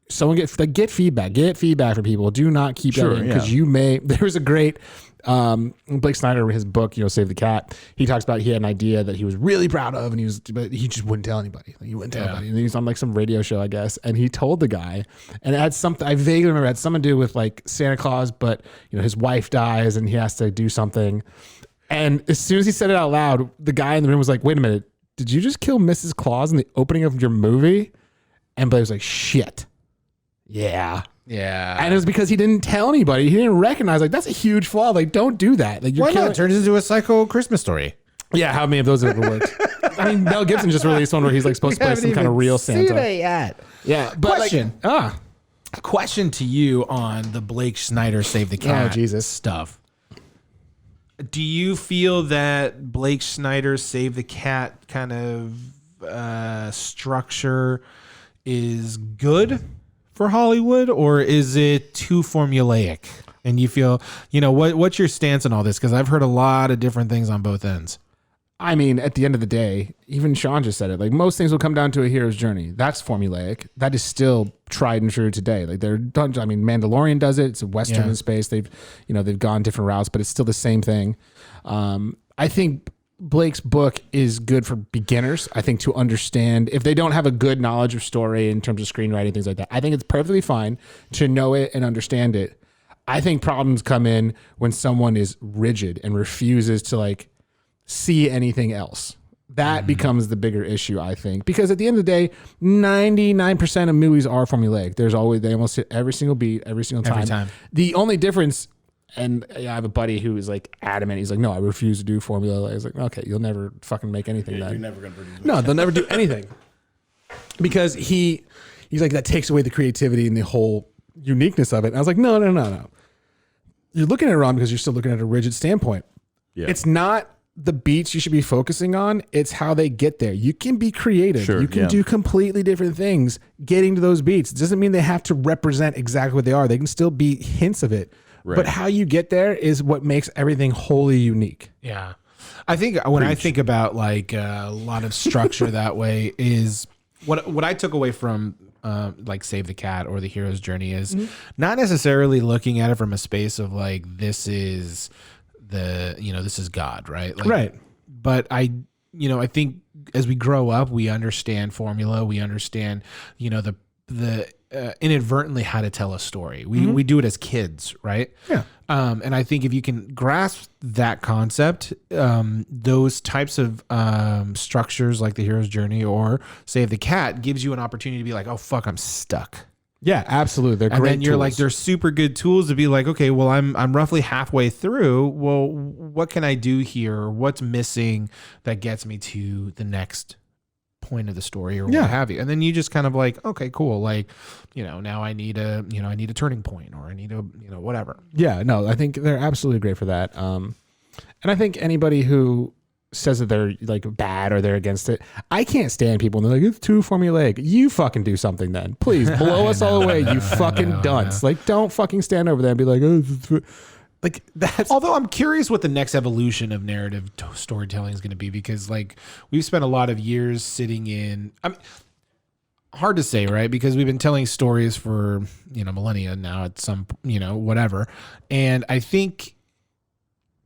someone get feedback. Get feedback from people. Do not keep that in because you may. There was a great Blake Snyder, his book, Save the Cat. He talks about he had an idea that he was really proud of, but he just wouldn't tell anybody. Like, he wouldn't tell anybody. And he was on like some radio show, I guess, and he told the guy, and it had something. I vaguely remember it had something to do with like Santa Claus, but his wife dies and he has to do something. And as soon as he said it out loud, the guy in the room was like, "Wait a minute, did you just kill Mrs. Claus in the opening of your movie?" And Blake was like, "Shit, yeah." Yeah. And it was because he didn't tell anybody. He didn't recognize, like, that's a huge flaw. Like, don't do that. Like, Why not? It turns into a psycho Christmas story. Yeah, how many of those have ever worked? I mean, Mel Gibson just released one where he's like supposed to play some kind of real Santa. Yet. Yeah, but Question. Like, Question to you on the Blake Snyder Save the Cat Jesus. stuff. Do you feel that Blake Snyder Save the Cat kind of structure is good for Hollywood, or is it too formulaic? And you feel, what's your stance on all this? Because I've heard a lot of different things on both ends. I mean, at the end of the day, even Sean just said it. Like, most things will come down to a hero's journey. That's formulaic. That is still tried and true today. Like, they're done. I mean, Mandalorian does it. It's a Western in space. They've gone different routes, but it's still the same thing. I think Blake's book is good for beginners. I think to understand if they don't have a good knowledge of story in terms of screenwriting, things like that. I think it's perfectly fine to know it and understand it. I think problems come in when someone is rigid and refuses to like see anything else. That becomes the bigger issue, I think, because at the end of the day, 99% of movies are formulaic. They almost hit every single beat, every single time. Every time. The only difference, and I have a buddy who is like adamant. He's like, no, I refuse to do formula. I was like, okay, you'll never fucking make anything. Then You're never going to produce it. no, they'll never do anything because he's like, that takes away the creativity and the whole uniqueness of it. And I was like, no. You're looking at it wrong because you're still looking at a rigid standpoint. Yeah. It's not the beats you should be focusing on. It's how they get there. You can be creative. Sure, you can do completely different things getting to those beats. It doesn't mean they have to represent exactly what they are. They can still be hints of it. Right. But how you get there is what makes everything wholly unique. Yeah. I think when I think about like a lot of structure that way is what I took away from like Save the Cat or the hero's journey is not necessarily looking at it from a space of like, this is this is God, right? Like, right. But I think as we grow up, we understand formula. We understand, the inadvertently how to tell a story. We do it as kids, right? Yeah. And I think if you can grasp that concept, those types of structures like the hero's journey or Save the Cat gives you an opportunity to be like, oh fuck, I'm stuck. Yeah, absolutely. They're and great. And then you're tools. like, they're super good tools to be like, okay, well, I'm roughly halfway through. Well, what can I do here? What's missing that gets me to the next point of the story or what have you? And then you just kind of like, okay, cool. Like, now I need a turning point or I need a, whatever. Yeah, no, I think they're absolutely great for that. And I think anybody who says that they're like bad or they're against it, I can't stand people and they're like, it's too formulaic. You fucking do something then. Please blow us all away, you fucking dunce. Like, don't fucking stand over there and be like, oh, like that's. Although I'm curious what the next evolution of narrative storytelling is going to be, because like we've spent a lot of years sitting in, hard to say, right? Because we've been telling stories for, millennia now at some, whatever. And I think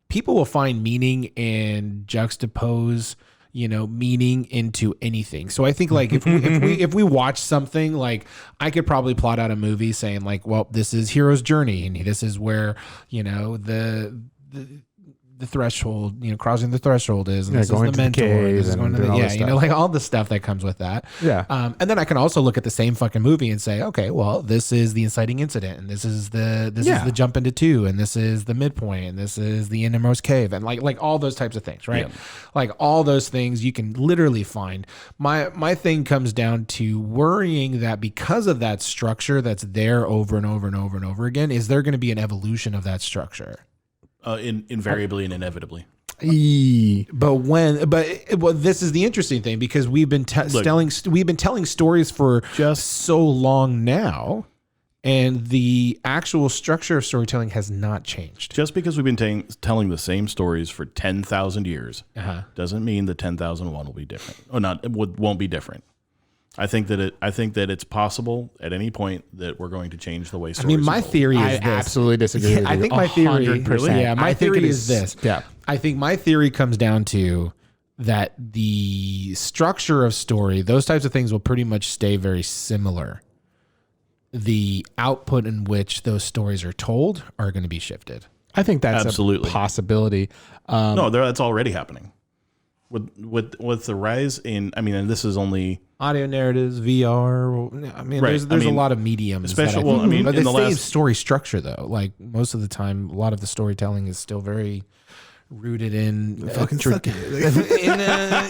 people will find meaning and juxtapose, meaning into anything. So I think like if we watch something, like I could probably plot out a movie saying like, well, this is hero's journey and this is where, the threshold, crossing the threshold is, and Yeah, this is going the to the mentor, cave this is and going to doing the, all yeah, this stuff. like all the stuff that comes with that. Yeah. And then I can also look at the same fucking movie and say, okay, well, this is the inciting incident, and this is the jump into 2, and this is the midpoint, and this is the innermost cave, and like all those types of things, right? Yeah. Like all those things you can literally find. My thing comes down to worrying that because of that structure that's there over and over and over and over again, is there going to be an evolution of that structure? Invariably and inevitably. But this is the interesting thing, because we've been telling stories for just so long now, and the actual structure of storytelling has not changed. Just because we've been telling the same stories for 10,000 years doesn't mean the 10,001 will be different. Or won't be different. I think that it's possible at any point that we're going to change the way stories. I mean, my theory is I this. absolutely disagree with you. I think my theory, 100%. yeah, my theory is this. Yeah. I think my theory comes down to that the structure of story, those types of things will pretty much stay very similar. The output in which those stories are told are going to be shifted. I think that's Absolutely. a possibility. No, that's already happening. With the rise in, and this is only Audio narratives, VR. I mean, Right. there's a lot of mediums. especially- that well, I mean, but in the the same last- story structure though. Like most of the time, a lot of the storytelling is still very rooted in fucking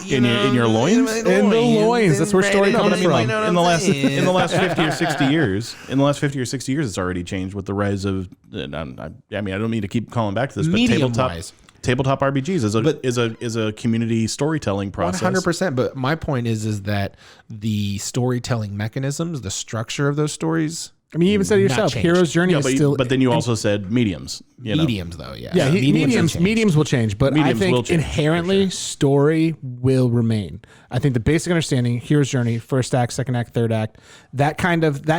in your loins. In the loins. That's where story comes from. In the last 50 or 60 years, it's already changed with the rise of. I don't mean to keep calling back to this, but Medium-wise. tabletop RPGs is a community storytelling process. 100%. But my point is that the storytelling mechanisms, the structure of those stories, I mean, you even said it yourself. changed. Hero's journey Yeah, is but, still. but then you also said mediums. mediums though. Yeah. Yeah, mediums will change, but Mediums I think will change, inherently story will remain. I think the basic understanding, hero's journey, first act, second act, third act, that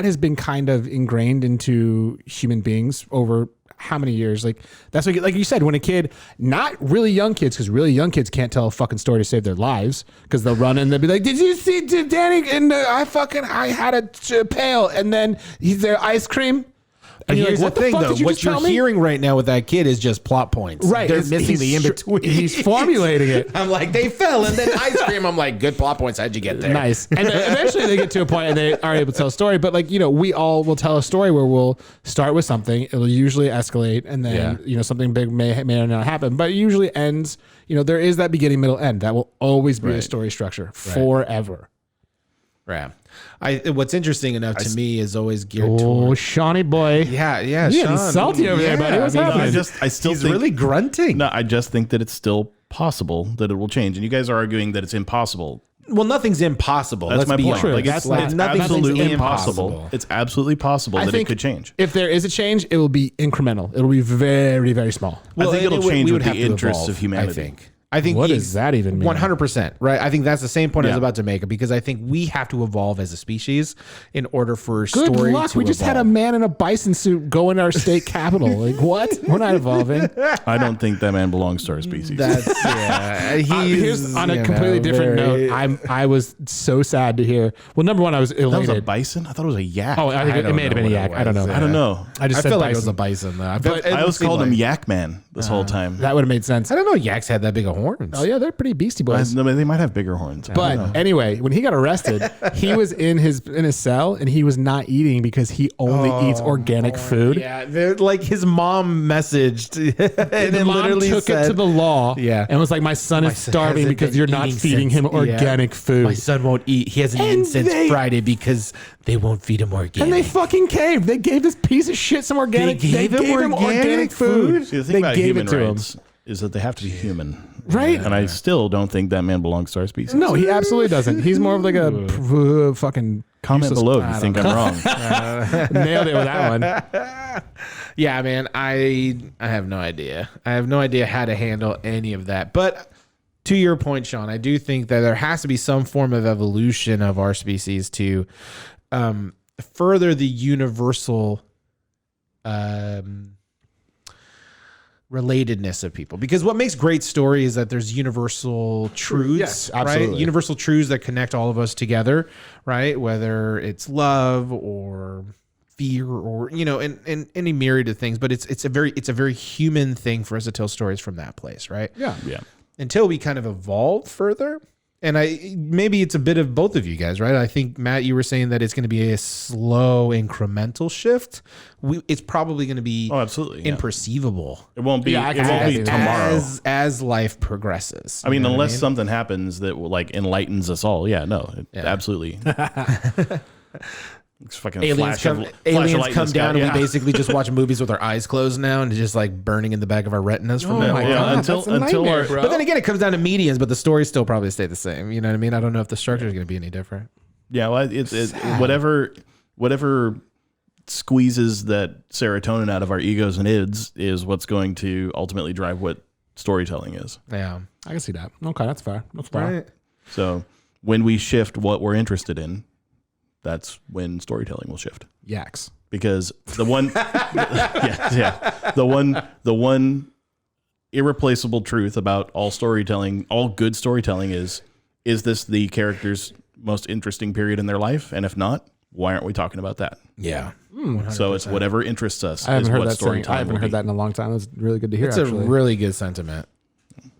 has been kind of ingrained into human beings over how many years? Like that's like you said, when a kid, not really young kids, because really young kids can't tell a fucking story to save their lives, because they'll run and they'll be like, "Did you see Danny?" And I had a pail, and then he's there ice cream. And Here's you're like, the thing, fuck though. did you What just tell you're me? hearing right now with that kid is just plot points. Right, They're it's- missing the in between. He's formulating it. I'm like, they fell, and then ice cream. I'm like, good plot points. How'd you get there? Nice. And then eventually they get to a point and they are able to tell a story. But we all will tell a story where we'll start with something. It'll usually escalate, and then something big may or may not happen. But it usually ends. There is that beginning, middle, end. That will always be a story structure forever. Yeah. What's interesting enough to me is always geared Oh, toward. Shawnee boy. Yeah. You're getting Sean. salty over there, buddy. What's happening? I still He's think, really grunting. No, I just think that it's still possible that it will change. And you guys are arguing that it's impossible. Well, nothing's impossible. That's Let's my be point. honest. Like, That's it's not- absolutely impossible. impossible. It's absolutely possible that it could change. If there is a change, it will be incremental. It'll be very, very small. I think it'll change we with would have the to interests evolve, of humanity. I think What does that even mean? 100%, right? I think that's the same point I was Yeah. about to make, because I think we have to evolve as a species in order for Good story luck. to We just had a evolve. man in a bison suit go into our state capital. Like, what? We're not evolving. I don't think that man belongs to our species. That's Here's on a completely different note. I was so sad to hear. Well, number one, I was that was a elated. bison? I thought it was a yak. Oh, I think it may have been a yak. I don't know. I don't know. I just I said feel like it bison. was a bison, though. But I always called him like, Yak Man this whole time. That would have made sense. I don't know. Yaks had that big of horns. Oh yeah, they're pretty beastie boys. No, they might have bigger horns. But anyway, when he got arrested, he was in his cell and he was not eating because he only eats organic food. Yeah, like his mom messaged and The it mom literally took said, it to the law, Yeah. and was like, "My son is son starving hasn't because been you're not eating feeding since- him organic food." My son won't eat. He hasn't eaten And since they- Friday because they won't feed him organic. And they fucking caved. They gave this piece of shit some organic. They gave him organic food? See, the thing They about gave human it to him. rights is that they have to be human. Right. And I still don't think that man belongs to our species. No, he absolutely doesn't. He's more of like a fucking Comment useless- below if I you don't think know. I'm wrong. Nailed it with that one. Yeah, man, I have no idea. I have no idea how to handle any of that. But to your point, Sean, I do think that there has to be some form of evolution of our species to further the universal relatedness of people. Because what makes great story is that there's universal truths, Yes, right? absolutely. Universal truths that connect all of us together, right? Whether it's love or fear or, and any myriad of things, but it's a very human thing for us to tell stories from that place. Right. Yeah. Until we kind of evolve further. And maybe it's a bit of both of you guys, right? I think, Matt, you were saying that it's going to be a slow incremental shift. It's probably going to be absolutely imperceivable. It won't be. Yeah, it won't be tomorrow. As life progresses. I mean, unless something happens that like enlightens us all. Yeah, no, absolutely. It's fucking Aliens come down and we basically just watch movies with our eyes closed now and just like burning in the back of our retinas from that. Until our, But then again, it comes down to medians, but the stories still probably stay the same. You know what I mean? I don't know if the structure is going to be any different. Yeah, well, it's whatever squeezes that serotonin out of our egos and ids is what's going to ultimately drive what storytelling is. Yeah, I can see that. Okay, that's fair. That's fair. right. So when we shift what we're interested in, that's when storytelling will shift. Yaks. Because the one, the one irreplaceable truth about all storytelling, all good storytelling is this the character's most interesting period in their life? And if not, why aren't we talking about that? Yeah. So it's whatever interests us. I haven't is heard what that saying. storytelling I haven't will heard be. that in a long time. That's really good to hear. It's actually. a really good sentiment.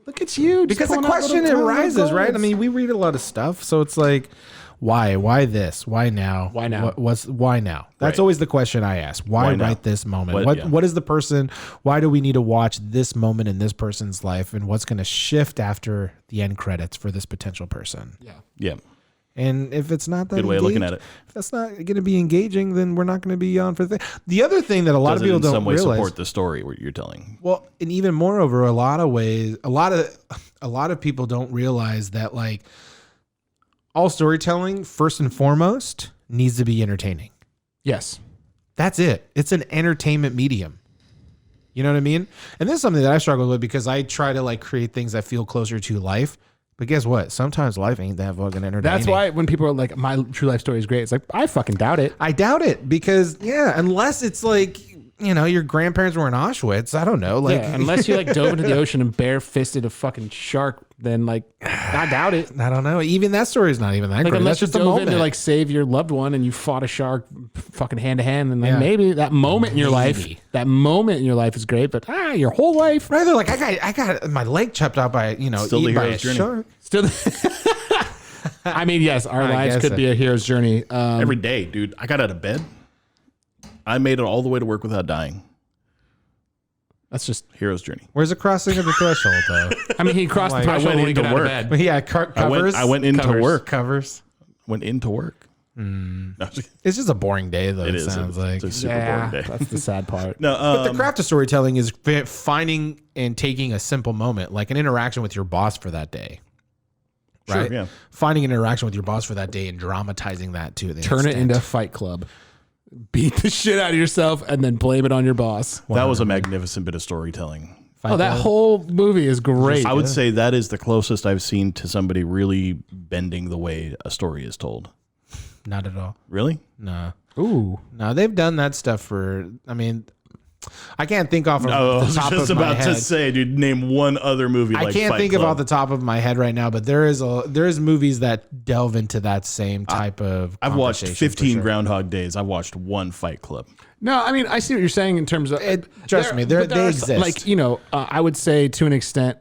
Look at you. Because the question arises, right? I mean, we read a lot of stuff, so it's like, why? Why this? Why now? Why now? Why now? That's Right. always the question I ask. Why now? right this moment? What is the person? Why do we need to watch this moment in this person's life, and what's going to shift after the end credits for this potential person? Yeah. And if it's not that Good way of looking at it. if that's not going to be engaging, then we're not going to be on for the other thing that a lot Does of people it in don't some way realize. support the story what you're telling? Well, and even moreover, a lot of ways, a lot of people don't realize that like all storytelling, first and foremost, needs to be entertaining. Yes. That's it. It's an entertainment medium. You know what I mean? And this is something that I struggle with because I try to like create things that feel closer to life. But guess what? Sometimes life ain't that fucking entertaining. That's why when people are like, my true life story is great, it's like, I fucking doubt it. I doubt it because, unless it's like, your grandparents were in Auschwitz. I don't know. Like, unless you like dove into the ocean and bare-fisted a fucking shark, then like, I doubt it. I don't know. Even that story is not even that Like great. unless That's you just a dove in to moment. like save your loved one and you fought a shark fucking hand to hand, and then maybe that moment in your life, is great, but your whole life. Right, they're like, I got my leg chopped out by, Still the eaten by hero's a journey. shark. Still, I mean, yes, our lives guess could so. be a hero's journey. Every day, dude. I got out of bed. I made it all the way to work without dying. That's just. Hero's journey. Where's the crossing of the threshold, though? I mean, he crossed the I threshold went when he into got out of work. bed. But yeah, covers. I went into Covers. work. Covers. Went into work. No, It's just a boring day, though. it It is. sounds like. It's a super boring day. That's the sad part. No, But the craft of storytelling is finding and taking a simple moment, like an interaction with your boss for that day. Sure, Right? yeah. Finding an interaction with your boss for that day and dramatizing that to the Turn it extent. into Fight Club. Beat the shit out of yourself and then blame it on your boss. That was a magnificent bit of storytelling. Oh, that whole movie is great. I would say that is the closest I've seen to somebody really bending the way a story is told. Not at all. Really? No. Ooh. No, they've done that stuff for. I mean, I can't think off of I the was top just of my about to head. say, dude, name one other movie like I can't Fight think Club. of off the top of my head right now, but there is movies that delve into that same type of. I've watched conversation, 15 for sure. Groundhog Days. I've watched one Fight Club. No, I mean, I see what you're saying in terms of. Trust me, but they are exist. Like, I would say to an extent,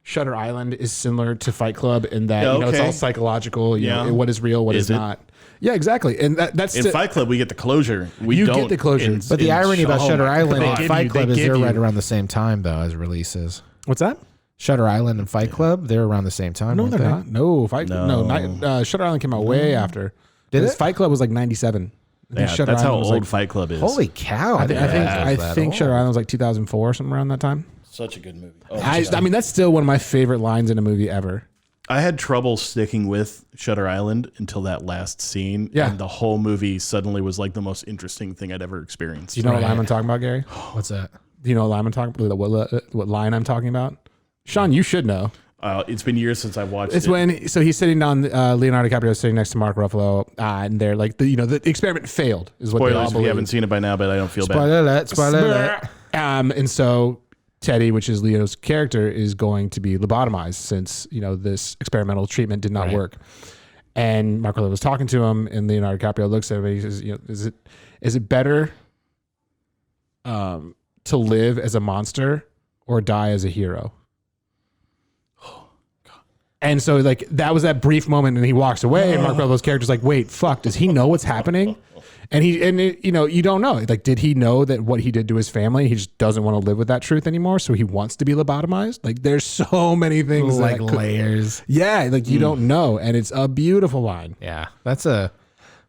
Shutter Island is similar to Fight Club in that, Yeah, it's okay. all psychological. You Yeah. know, what is real, what is Is it? not. Yeah, exactly. And that's In Fight Club, we get the closure. We You don't get the closure. in- But the in irony about oh Shutter my Island God. and Fight Club is give they're you- right around the same time though as releases. What's that? Shutter Island and Fight Club, they're around the same time. No, weren't they're they? not. No, Fight No. Shutter Island came out way after. Did 'Cause it? Fight Club was like 97. I think Yeah, Shutter that's how Island was old like, Fight Club is. Holy cow! I didn't think Shutter Island was like 2004, something around that time. Such a good movie. Oh, I mean, that's still one of my favorite lines in a movie ever. I had trouble sticking with Shutter Island until that last scene. Yeah. And the whole movie suddenly was like the most interesting thing I'd ever experienced. Do you know what line I'm talking about, Gary? What's that? Do you know what line I'm talking about? What line I'm talking about? Sean, you should know. It's been years since I watched It's it. when he's sitting down. Leonardo DiCaprio is sitting next to Mark Ruffalo, and they're like, the experiment failed. Is what they all Spoilers if you believe. haven't seen it by now, but I don't feel bad. Spoiler alert! Spoiler alert! And so Teddy, which is Leo's character, is going to be lobotomized since this experimental treatment did not work. And Mark Ruffalo was talking to him, and Leonardo DiCaprio looks at him and he says, is it better to live as a monster or die as a hero? And so like that was that brief moment, and he walks away, and Mark Ruffalo's character's like, wait, fuck, does he know what's happening? And you don't know. Like, did he know that what he did to his family, he just doesn't want to live with that truth anymore, so he wants to be lobotomized? Like, there's so many things like layers. Yeah, like you don't know, and it's a beautiful line. Yeah, that's a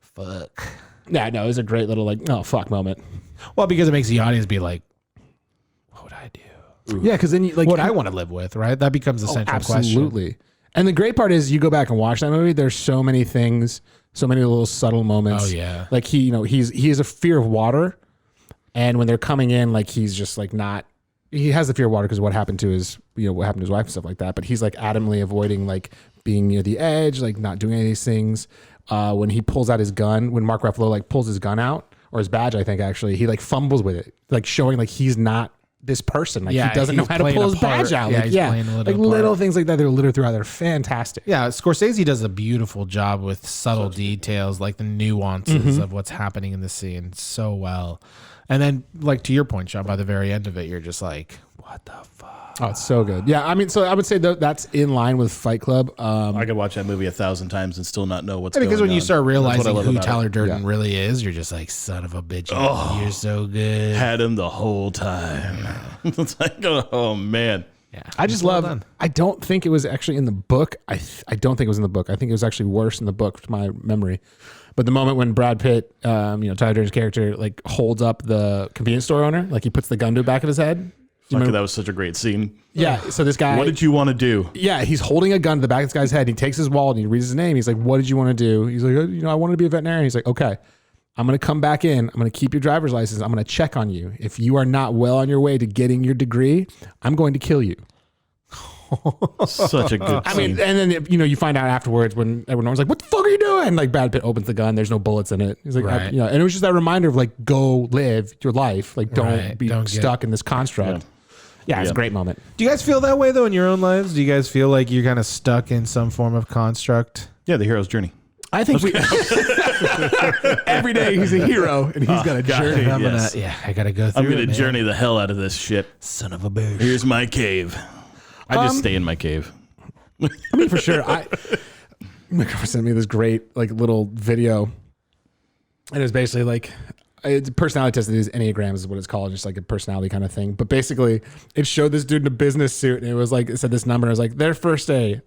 fuck. Yeah, no, it was a great little like, oh fuck moment. Well, because it makes the audience be like, what would I do? Yeah, because then you like What I want to live with, right? That becomes the central question. absolutely. And the great part is you go back and watch that movie, there's so many things, so many little subtle moments. Oh, yeah. Like he has a fear of water, and when they're coming in, like he's just like not, he has the fear of water because what happened to his wife and stuff like that, but he's like adamantly avoiding like being near the edge, like not doing any of these things. When he pulls out his gun, when Mark Ruffalo like pulls his gun out, or his badge, I think actually, he like fumbles with it, like showing like he's not this person. Like he doesn't know how to pull his badge out. Yeah, Like, he's playing a like little little part. things like that. They're littered throughout. They're fantastic. Yeah, Scorsese does a beautiful job with subtle details, like the nuances of what's happening in the scene so well. And then, like to your point, Sean, by the very end of it, you're just like, what the fuck? Oh, it's so good. Yeah, I mean, so I would say that's in line with Fight Club. I could watch that movie 1,000 times and still not know what's going on. Because when you start That's what I realizing love who about it. Tyler Durden really is, you're just like, son of a bitch, you're so good. Had him the whole time. It's like, oh man. Yeah, I just well love. done. I don't think it was actually in the book. I don't think it was in the book. I think it was actually worse in the book, to my memory. But the moment when Brad Pitt, Tyler Durden's character, like holds up the convenience store owner, like he puts the gun to the back of his head. Fuck, that was such a great scene. Yeah. So this guy. What did you want to do? Yeah, he's holding a gun to the back of this guy's head. He takes his wallet and he reads his name. He's like, "What did you want to do?" He's like, "I wanted to be a veterinarian." He's like, "Okay, I'm going to come back in. I'm going to keep your driver's license. I'm going to check on you. If you are not well on your way to getting your degree, I'm going to kill you." Such a good I scene. mean, and then you find out afterwards when everyone's like, "What the fuck are you doing?" Like Brad Pitt opens the gun. There's no bullets in it. He's like, Right. and it was just that reminder of like, go live your life. Like, don't Right. be Don't get- stuck in this construct. Yeah, it's a great moment. Do you guys feel that way though in your own lives? Do you guys feel like you're kind of stuck in some form of construct? Yeah, the hero's journey. I think we every day he's a hero and he's got a journey. I'm Yes. I gotta go through. I'm going it, to man. journey the hell out of this shit. Son of a bitch. Here's my cave. I just stay in my cave. I mean, for sure. My girlfriend sent me this great like little video, and it was basically like it's a personality test. These Enneagrams is what it's called, just like a personality kind of thing. But basically, it showed this dude in a business suit, and it was like it said this number. And it was like their first day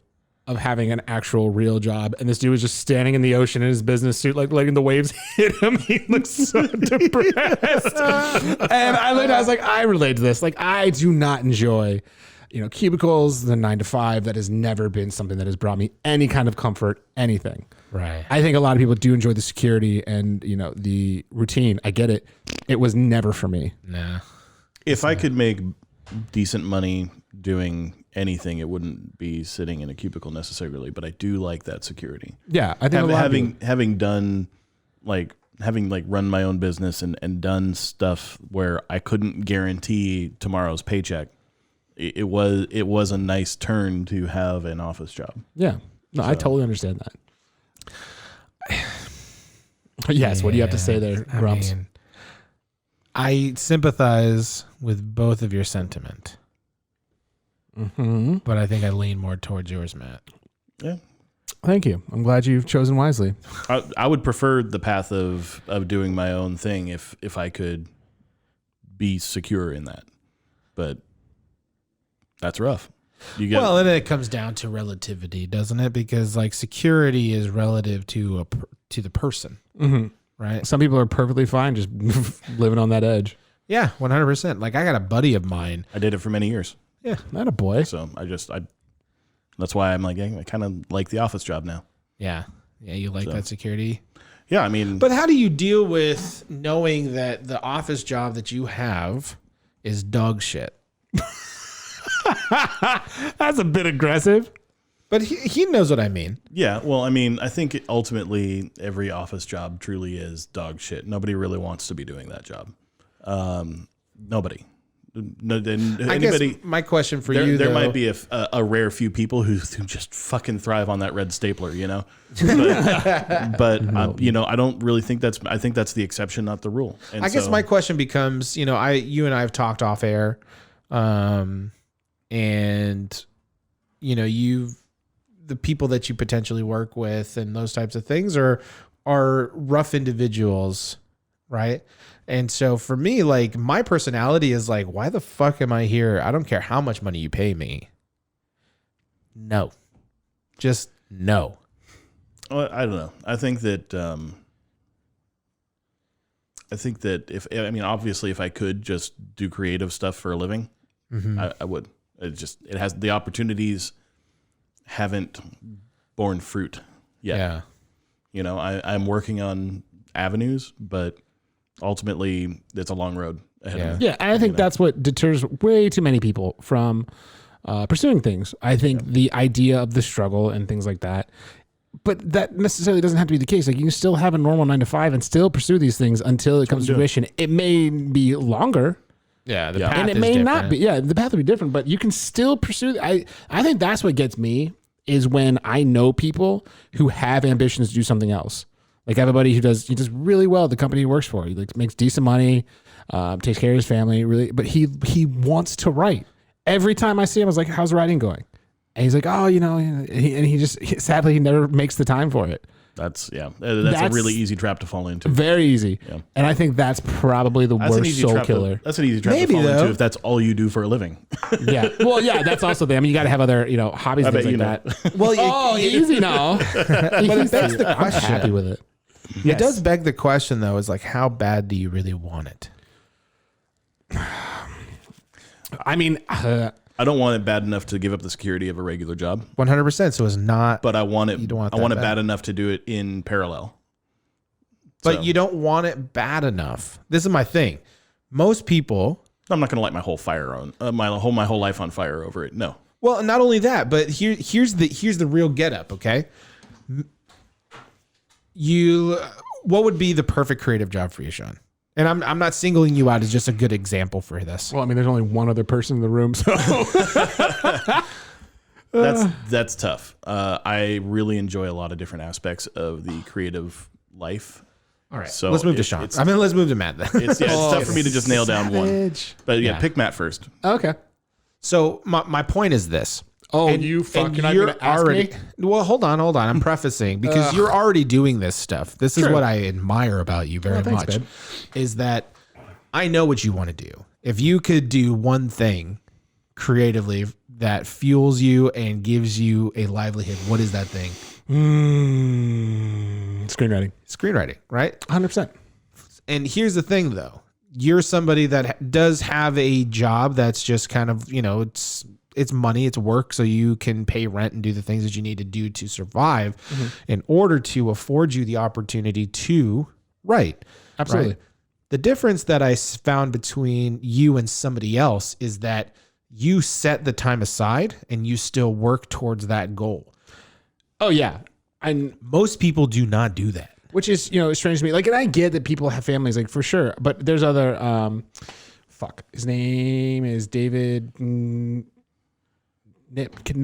of having an actual real job, and this dude was just standing in the ocean in his business suit, like letting the waves hit him. He looked so depressed. And I looked, I was like, I relate to this. Like, I do not enjoy, cubicles, the 9 to 5. That has never been something that has brought me any kind of comfort, anything. Right. I think a lot of people do enjoy the security and the routine. I get it. It was never for me. Nah. If I could make decent money doing anything, it wouldn't be sitting in a cubicle necessarily, but I do like that security. Yeah, I think a lot of people- Having done having run my own business and done stuff where I couldn't guarantee tomorrow's paycheck, it was a nice turn to have an office job. Yeah. No, I totally understand that. Yes, what do you have to say there, Grumps? I sympathize with both of your sentiment, but I think I lean more towards yours, Matt. Yeah. Thank you. I'm glad you've chosen wisely. I would prefer the path of doing my own thing if I could be secure in that, but that's rough. Well, and it comes down to relativity, doesn't it? Because security is relative to the person, right? Some people are perfectly fine just living on that edge. Yeah, 100%. Like I got a buddy of mine. I did it for many years, Yeah, not a boy. so that's why I'm like, I kind of like the office job now. Yeah, you like that security. Yeah, I mean, But how do you deal with knowing that the office job that you have is dog shit? That's a bit aggressive. But he knows what I mean. yeah, well, I mean, I think ultimately every office job truly is dog shit. Nobody really wants to be doing that job. Nobody. No, then I anybody. guess my question for There, you, there though, might be a rare few people who just fucking thrive on that red stapler, but I don't really think I think that's the exception, not the rule. And I guess my question becomes, you and I have talked off air, and the people that you potentially work with and those types of things are rough individuals, right? And so for me, like, my personality is like, why the fuck am I here? I don't care how much money you pay me. No, just no. Well, I don't know. I think that obviously, if I could just do creative stuff for a living, I would. It has the opportunities haven't borne fruit yet. Yeah. I'm working on avenues, but ultimately it's a long road ahead of me. Yeah, and I think that's what deters way too many people from pursuing things. I think the idea of the struggle and things like that, but that necessarily doesn't have to be the case. Like, you can still have a normal 9 to 5 and still pursue these things until it comes to fruition. It may be longer. Yeah, the path and it is may different. not be. Yeah, the path will be different, but you can still pursue. I think that's what gets me is when I know people who have ambitions to do something else. Like, I have a buddy he does really well at the company he works for. He makes decent money, takes care of his family, really, but he wants to write. Every time I see him, I was like, "How's writing going?" And he's like, "Oh, and he sadly he never makes the time for it." That's a really easy trap to fall into. Very easy. Yeah. And I think that's probably the worst soul killer. That's an easy trap to fall into if that's all you do for a living. Yeah. Well, yeah, that's also the, you got to have other, hobbies and things like that. Well, easy now. But it begs the question. I'm happy with it. Yes. It does beg the question, though, is like, how bad do you really want it? I mean, I don't want it bad enough to give up the security of a regular job. 100%. So it's not. But I want it. You don't want I want it bad bad enough to do it in parallel. But you don't want it bad enough. This is my thing. Most people. I'm not going to light my whole fire on my whole life on fire over it. No. Well, not only that, but here's the real get up. Okay. What would be the perfect creative job for you, Sean? And I'm not singling you out as just a good example for this. Well, I mean, there's only one other person in the room, so that's tough. I really enjoy a lot of different aspects of the creative life. All right, so let's move to Sean. Let's move to Matt then. It's tough for me to just nail down one. But pick Matt first. Okay. So my point is this. Oh, you're not going to ask me? Well, hold on. I'm prefacing because you're already doing this stuff. This is what I admire about you very much. Babe. Is that I know what you want to do. If you could do one thing creatively that fuels you and gives you a livelihood, what is that thing? Screenwriting, right? 100%. And here's the thing, though. You're somebody that does have a job that's just kind of, it's money, it's work, so you can pay rent and do the things that you need to do to survive in order to afford you the opportunity to write. Absolutely. Right? The difference that I found between you and somebody else is that you set the time aside and you still work towards that goal. Oh, yeah. And most people do not do that. Which is, strange to me. Like, and I get that people have families, like, for sure. But there's other, his name is David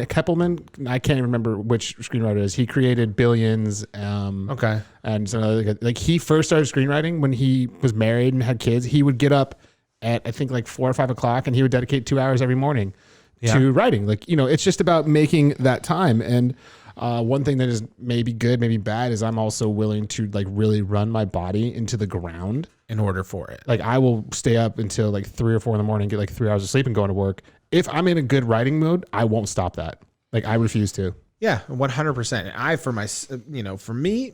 Keppelman. I can't even remember which screenwriter it is. He created Billions. Okay. And so, like, he first started screenwriting when he was married and had kids. He would get up at, I think, like 4 or 5 o'clock, and he would dedicate 2 hours every morning to writing. Like, it's just about making that time. And one thing that is maybe good, maybe bad, is I'm also willing to, like, really run my body into the ground in order for it. Like, I will stay up until like 3 or 4 in the morning, get like 3 hours of sleep and go into work. If I'm in a good writing mode, I won't stop that. Like, I refuse to. Yeah, 100%. For me,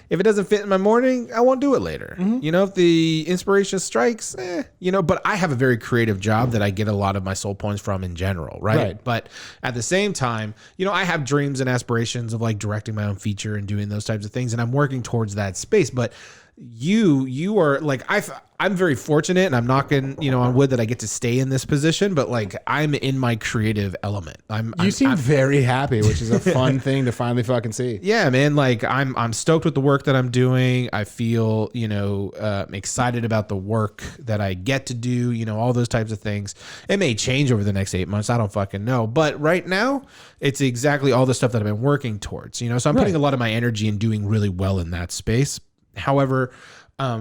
if it doesn't fit in my morning, I won't do it later. If the inspiration strikes, but I have a very creative job that I get a lot of my soul points from in general, right? But at the same time, I have dreams and aspirations of like directing my own feature and doing those types of things, and I'm working towards that space. But you are like, I'm very fortunate, and I'm knocking, on wood that I get to stay in this position, but like I'm in my creative element. You seem very happy, which is a fun thing to finally fucking see. Yeah, man. Like I'm stoked with the work that I'm doing. I feel, excited about the work that I get to do, all those types of things. It may change over the next 8 months. I don't fucking know. But right now it's exactly all the stuff that I've been working towards, so I'm putting a lot of my energy in doing really well in that space. However,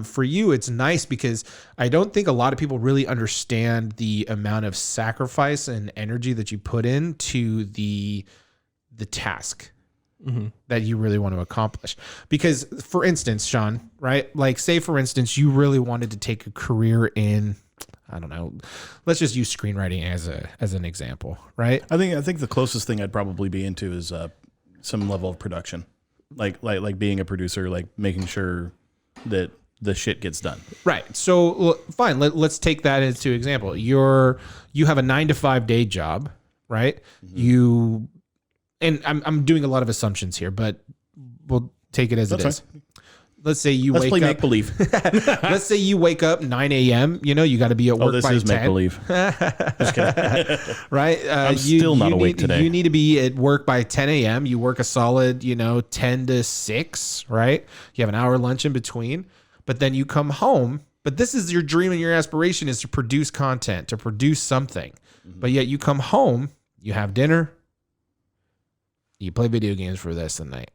for you, it's nice because I don't think a lot of people really understand the amount of sacrifice and energy that you put into the task that you really want to accomplish. Because, for instance, Sean, right? Like, say, for instance, you really wanted to take a career in, I don't know, let's just use screenwriting as an example, right? I think the closest thing I'd probably be into is some level of production, like being a producer, like making sure that the shit gets done. Right. So fine. Let's take that as an example. You have a 9-to-5 day job, right? Mm-hmm. I'm doing a lot of assumptions here, but we'll take it as it is. Fine. Let's say you wake up. Let's play make believe. Let's say you wake up 9 a.m. You got to be at work by 10. Oh, this is make believe. Just kidding. Right? I'm still not awake today. You need to be at work by 10 a.m. You work a solid, 10 to 6, right? You have an hour lunch in between, but then you come home. But this is your dream and your aspiration is to produce content, to produce something. Mm-hmm. But yet you come home, you have dinner, you play video games for the rest of the night.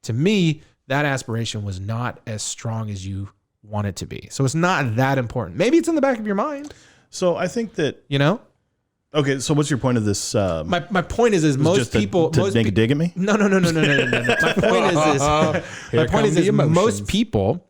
To me, that aspiration was not as strong as you want it to be. So it's not that important. Maybe it's in the back of your mind. So I think that, Okay, so what's your point of this? My point is most people to make a dig at me. No. My point is most people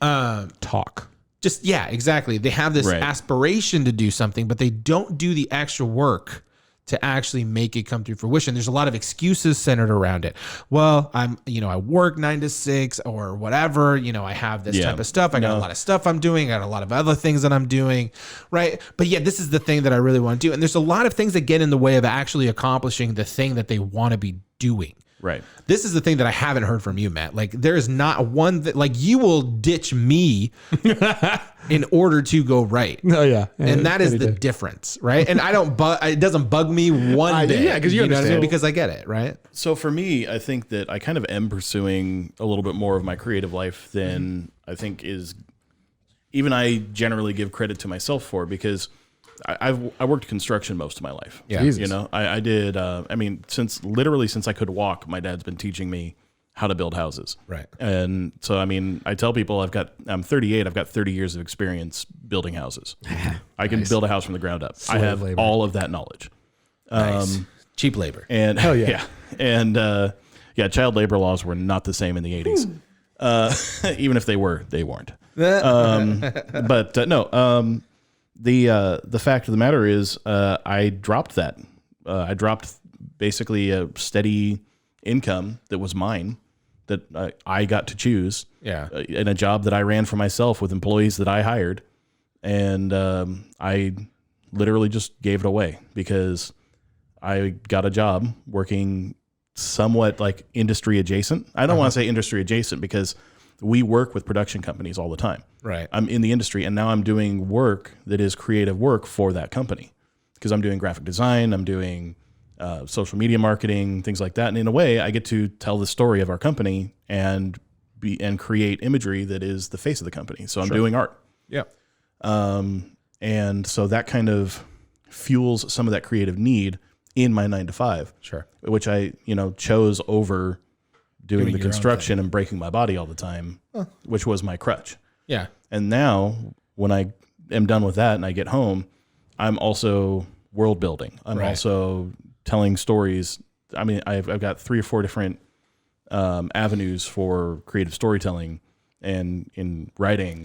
talk. Just exactly. They have this aspiration to do something, but they don't do the extra work to actually make it come to fruition. There's a lot of excuses centered around it. Well, I work 9 to 6 or whatever, I have this type of stuff. I got a lot of stuff I'm doing. I got a lot of other things that I'm doing. Right. But this is the thing that I really want to do. And there's a lot of things that get in the way of actually accomplishing the thing that they want to be doing. Right. This is the thing that I haven't heard from you, Matt. Like, there is not one that, like, you will ditch me in order to go right. Oh yeah, and that is the difference, right? And I don't, it doesn't bug me one bit. Yeah, because you understand, know what I mean? Because I get it, right? So for me, I think that I kind of am pursuing a little bit more of my creative life than I think is even I generally give credit to myself for, because I worked construction most of my life. Yeah. I did. Since I could walk, my dad's been teaching me how to build houses. Right. And so, I tell people I'm 38. I've got 30 years of experience building houses. I can build a house from the ground up. I have all of that knowledge. Nice. Cheap labor. And hell yeah. And child labor laws were not the same in the 80s. Even if they were, they weren't. The fact of the matter is, I dropped that. I dropped basically a steady income that was mine, that I got to choose. Yeah. In a job that I ran for myself with employees that I hired, and I literally just gave it away because I got a job working somewhat like industry adjacent. I don't want to say industry adjacent because we work with production companies all the time. Right. I'm in the industry, and now I'm doing work that is creative work for that company because I'm doing graphic design, I'm doing social media marketing, things like that. And in a way, I get to tell the story of our company and create imagery that is the face of the company. So I'm doing art. Yeah. And so that kind of fuels some of that creative need in my 9 to 5. Sure. Which I, chose over doing the construction and breaking my body all the time, which was my crutch. Yeah. And now when I am done with that and I get home, I'm also world building. I'm also telling stories. I've got 3 or 4 different avenues for creative storytelling and in writing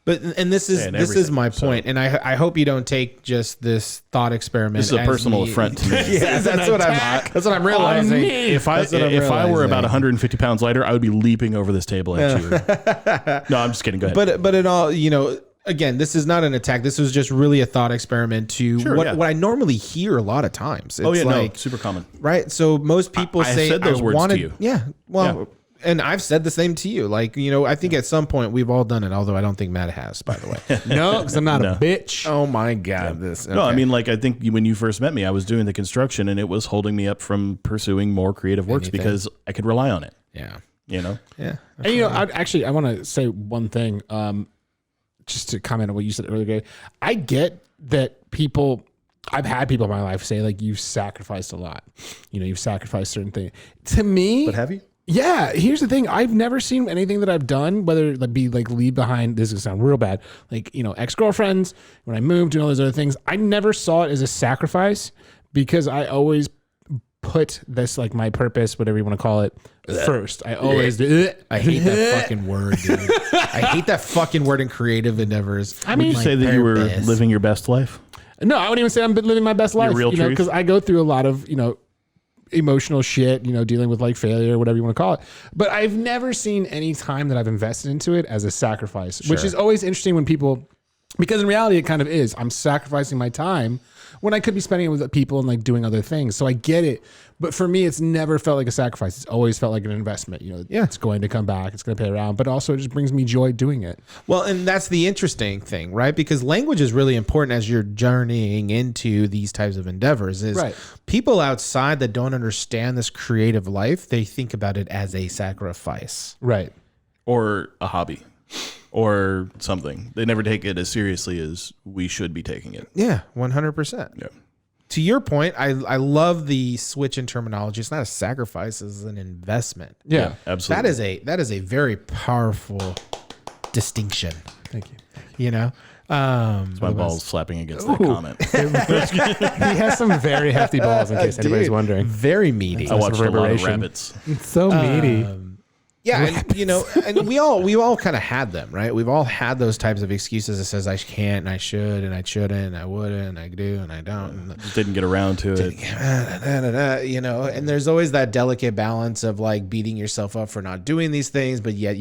this is my point. And I hope you don't take just this thought experiment. This is a personal affront to me. That's what I'm realizing. If I were about 150 pounds lighter, I would be leaping over this table at you. No, I'm just kidding. Go ahead. But it all, again, this is not an attack. This was just really a thought experiment to what I normally hear a lot of times. It's super common. Right. So most people say I said those words to you. Yeah. Well, and I've said the same to you. Like, I think at some point we've all done it, although I don't think Matt has, by the way. No, because I'm not a bitch. Oh my God. No, I mean, like, I think when you first met me, I was doing the construction and it was holding me up from pursuing more creative works because I could rely on it. Yeah. Yeah. And I want to say one thing, just to comment on what you said earlier. I get that I've had people in my life say like, you've sacrificed a lot, you've sacrificed certain things. To me, But have you? Yeah, here's the thing. I've never seen anything that I've done, whether it be like leave behind, this is gonna sound real bad, like, ex-girlfriends, when I moved and all those other things. I never saw it as a sacrifice because I always put this, like, my purpose, whatever you want to call it, first. I always do. I hate that fucking word, dude. I hate that fucking word in creative endeavors. I mean, Would you say that you were living your best life? No, I wouldn't even say I'm living my best life. real truth? Because I go through a lot of, emotional shit, dealing with like failure, whatever you want to call it. But I've never seen any time that I've invested into it as a sacrifice, which is always interesting when people, because in reality it kind of is. I'm sacrificing my time when I could be spending it with people and like doing other things. So I get it. But for me, it's never felt like a sacrifice. It's always felt like an investment. It's going to come back. It's going to pay around. But also it just brings me joy doing it. Well, and that's the interesting thing, right? Because language is really important as you're journeying into these types of endeavors. Is people outside that don't understand this creative life, they think about it as a sacrifice. Right. Or a hobby. Or something. They never take it as seriously as we should be taking it. Yeah, 100%. Yeah. To your point, I love the switch in terminology. It's not a sacrifice; it's an investment. Yeah, absolutely. That is a very powerful distinction. Thank you. It's my balls slapping against that comment. He has some very hefty balls, in case anybody's wondering. Very meaty. I watched a lot of rabbits. It's so meaty. Yeah, and we all kind of had them, right? We've all had those types of excuses that says I can't and I should and I shouldn't and I wouldn't and I do and I don't. And Just didn't get around to it. And there's always that delicate balance of like beating yourself up for not doing these things, but yet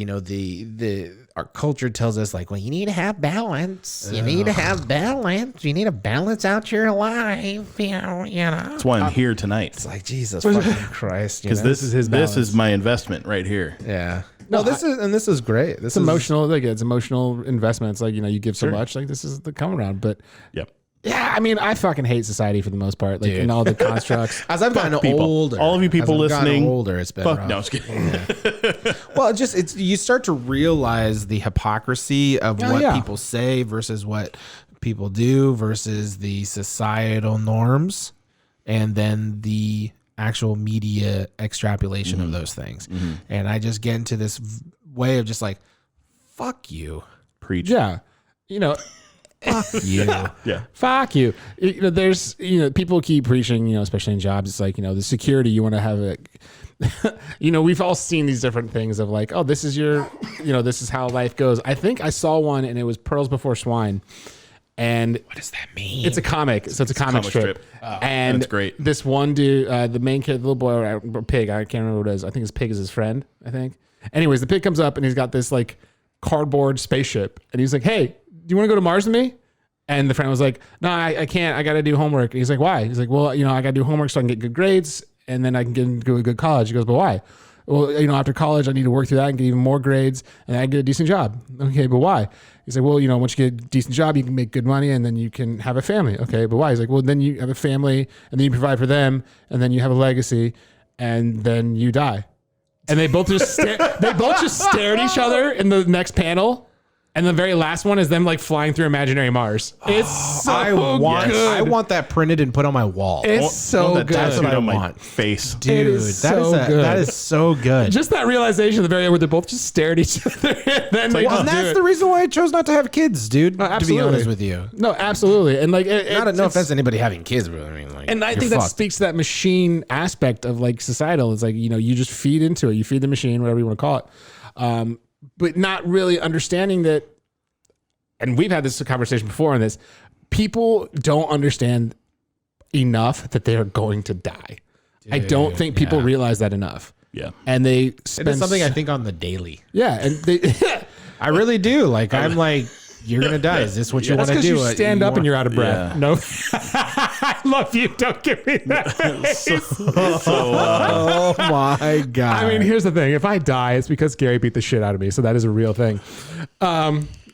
our culture tells us like, well, you need to have balance. You need to have balance. You need to balance out your life. That's why I'm here tonight. It's like Jesus fucking Christ. Because this is my investment right here. Yeah. No, this is great. This It's emotional. Like, it's emotional investment. It's like, you give so much. Like, this is the come around. But yep. Yeah, I mean, I fucking hate society for the most part, like, in all the constructs. As I've gotten older, all of you people listening, older, it's been rough. No, I was kidding. Yeah. Well, you start to realize the hypocrisy of what people say versus what people do versus the societal norms, and then the actual media extrapolation of those things. Mm-hmm. And I just get into this way of just like, fuck you, preach. Yeah, fuck you. Yeah. Fuck you. There's, people keep preaching, especially in jobs. It's like, the security, you want to have it. We've all seen these different things of like, oh, this is this is how life goes. I think I saw one and it was Pearls Before Swine. And what does that mean? It's a comic. So it's a comic strip. Oh, and that's great. This one dude, the main kid, the little boy, or pig, I can't remember what it is. I think his pig is his friend, I think. Anyways, the pig comes up and he's got this like cardboard spaceship. And he's like, hey, do you want to go to Mars with me? And the friend was like, no, I can't. I got to do homework. And he's like, why? He's like, well, I got to do homework so I can get good grades and then I can get into a good college. He goes, but why? Well, after college, I need to work through that and get even more grades and I get a decent job. Okay, but why? He's like, well, once you get a decent job, you can make good money and then you can have a family. Okay, but why? He's like, well, then you have a family and then you provide for them and then you have a legacy and then you die. And they both just stare at each other in the next panel. And the very last one is them like flying through imaginary Mars. It's so I want that printed and put on my wall. It's so good. That's what I want. My face. Dude, that is so good. Just that realization at the very end where they both just stare at each other. And then and that's the reason why I chose not to have kids, dude. No, to be honest with you. No, absolutely. And like, no offense to anybody having kids, but I mean, like, and I think that speaks to that machine aspect of like societal. It's like, you just feed into it. You feed the machine, whatever you want to call it. But not really understanding that, and we've had this conversation before on this, people don't understand enough that they are going to die. Dude, I don't think people realize that enough. Yeah. And it's something I think on the daily. Yeah. And they, I really do. Like, I'm like, you're going to die. Is this what you want to do? You stand up and you're out of breath. Yeah. No. I love you. Don't give me that face. Oh my God. I mean, here's the thing. If I die, it's because Gary beat the shit out of me. So that is a real thing.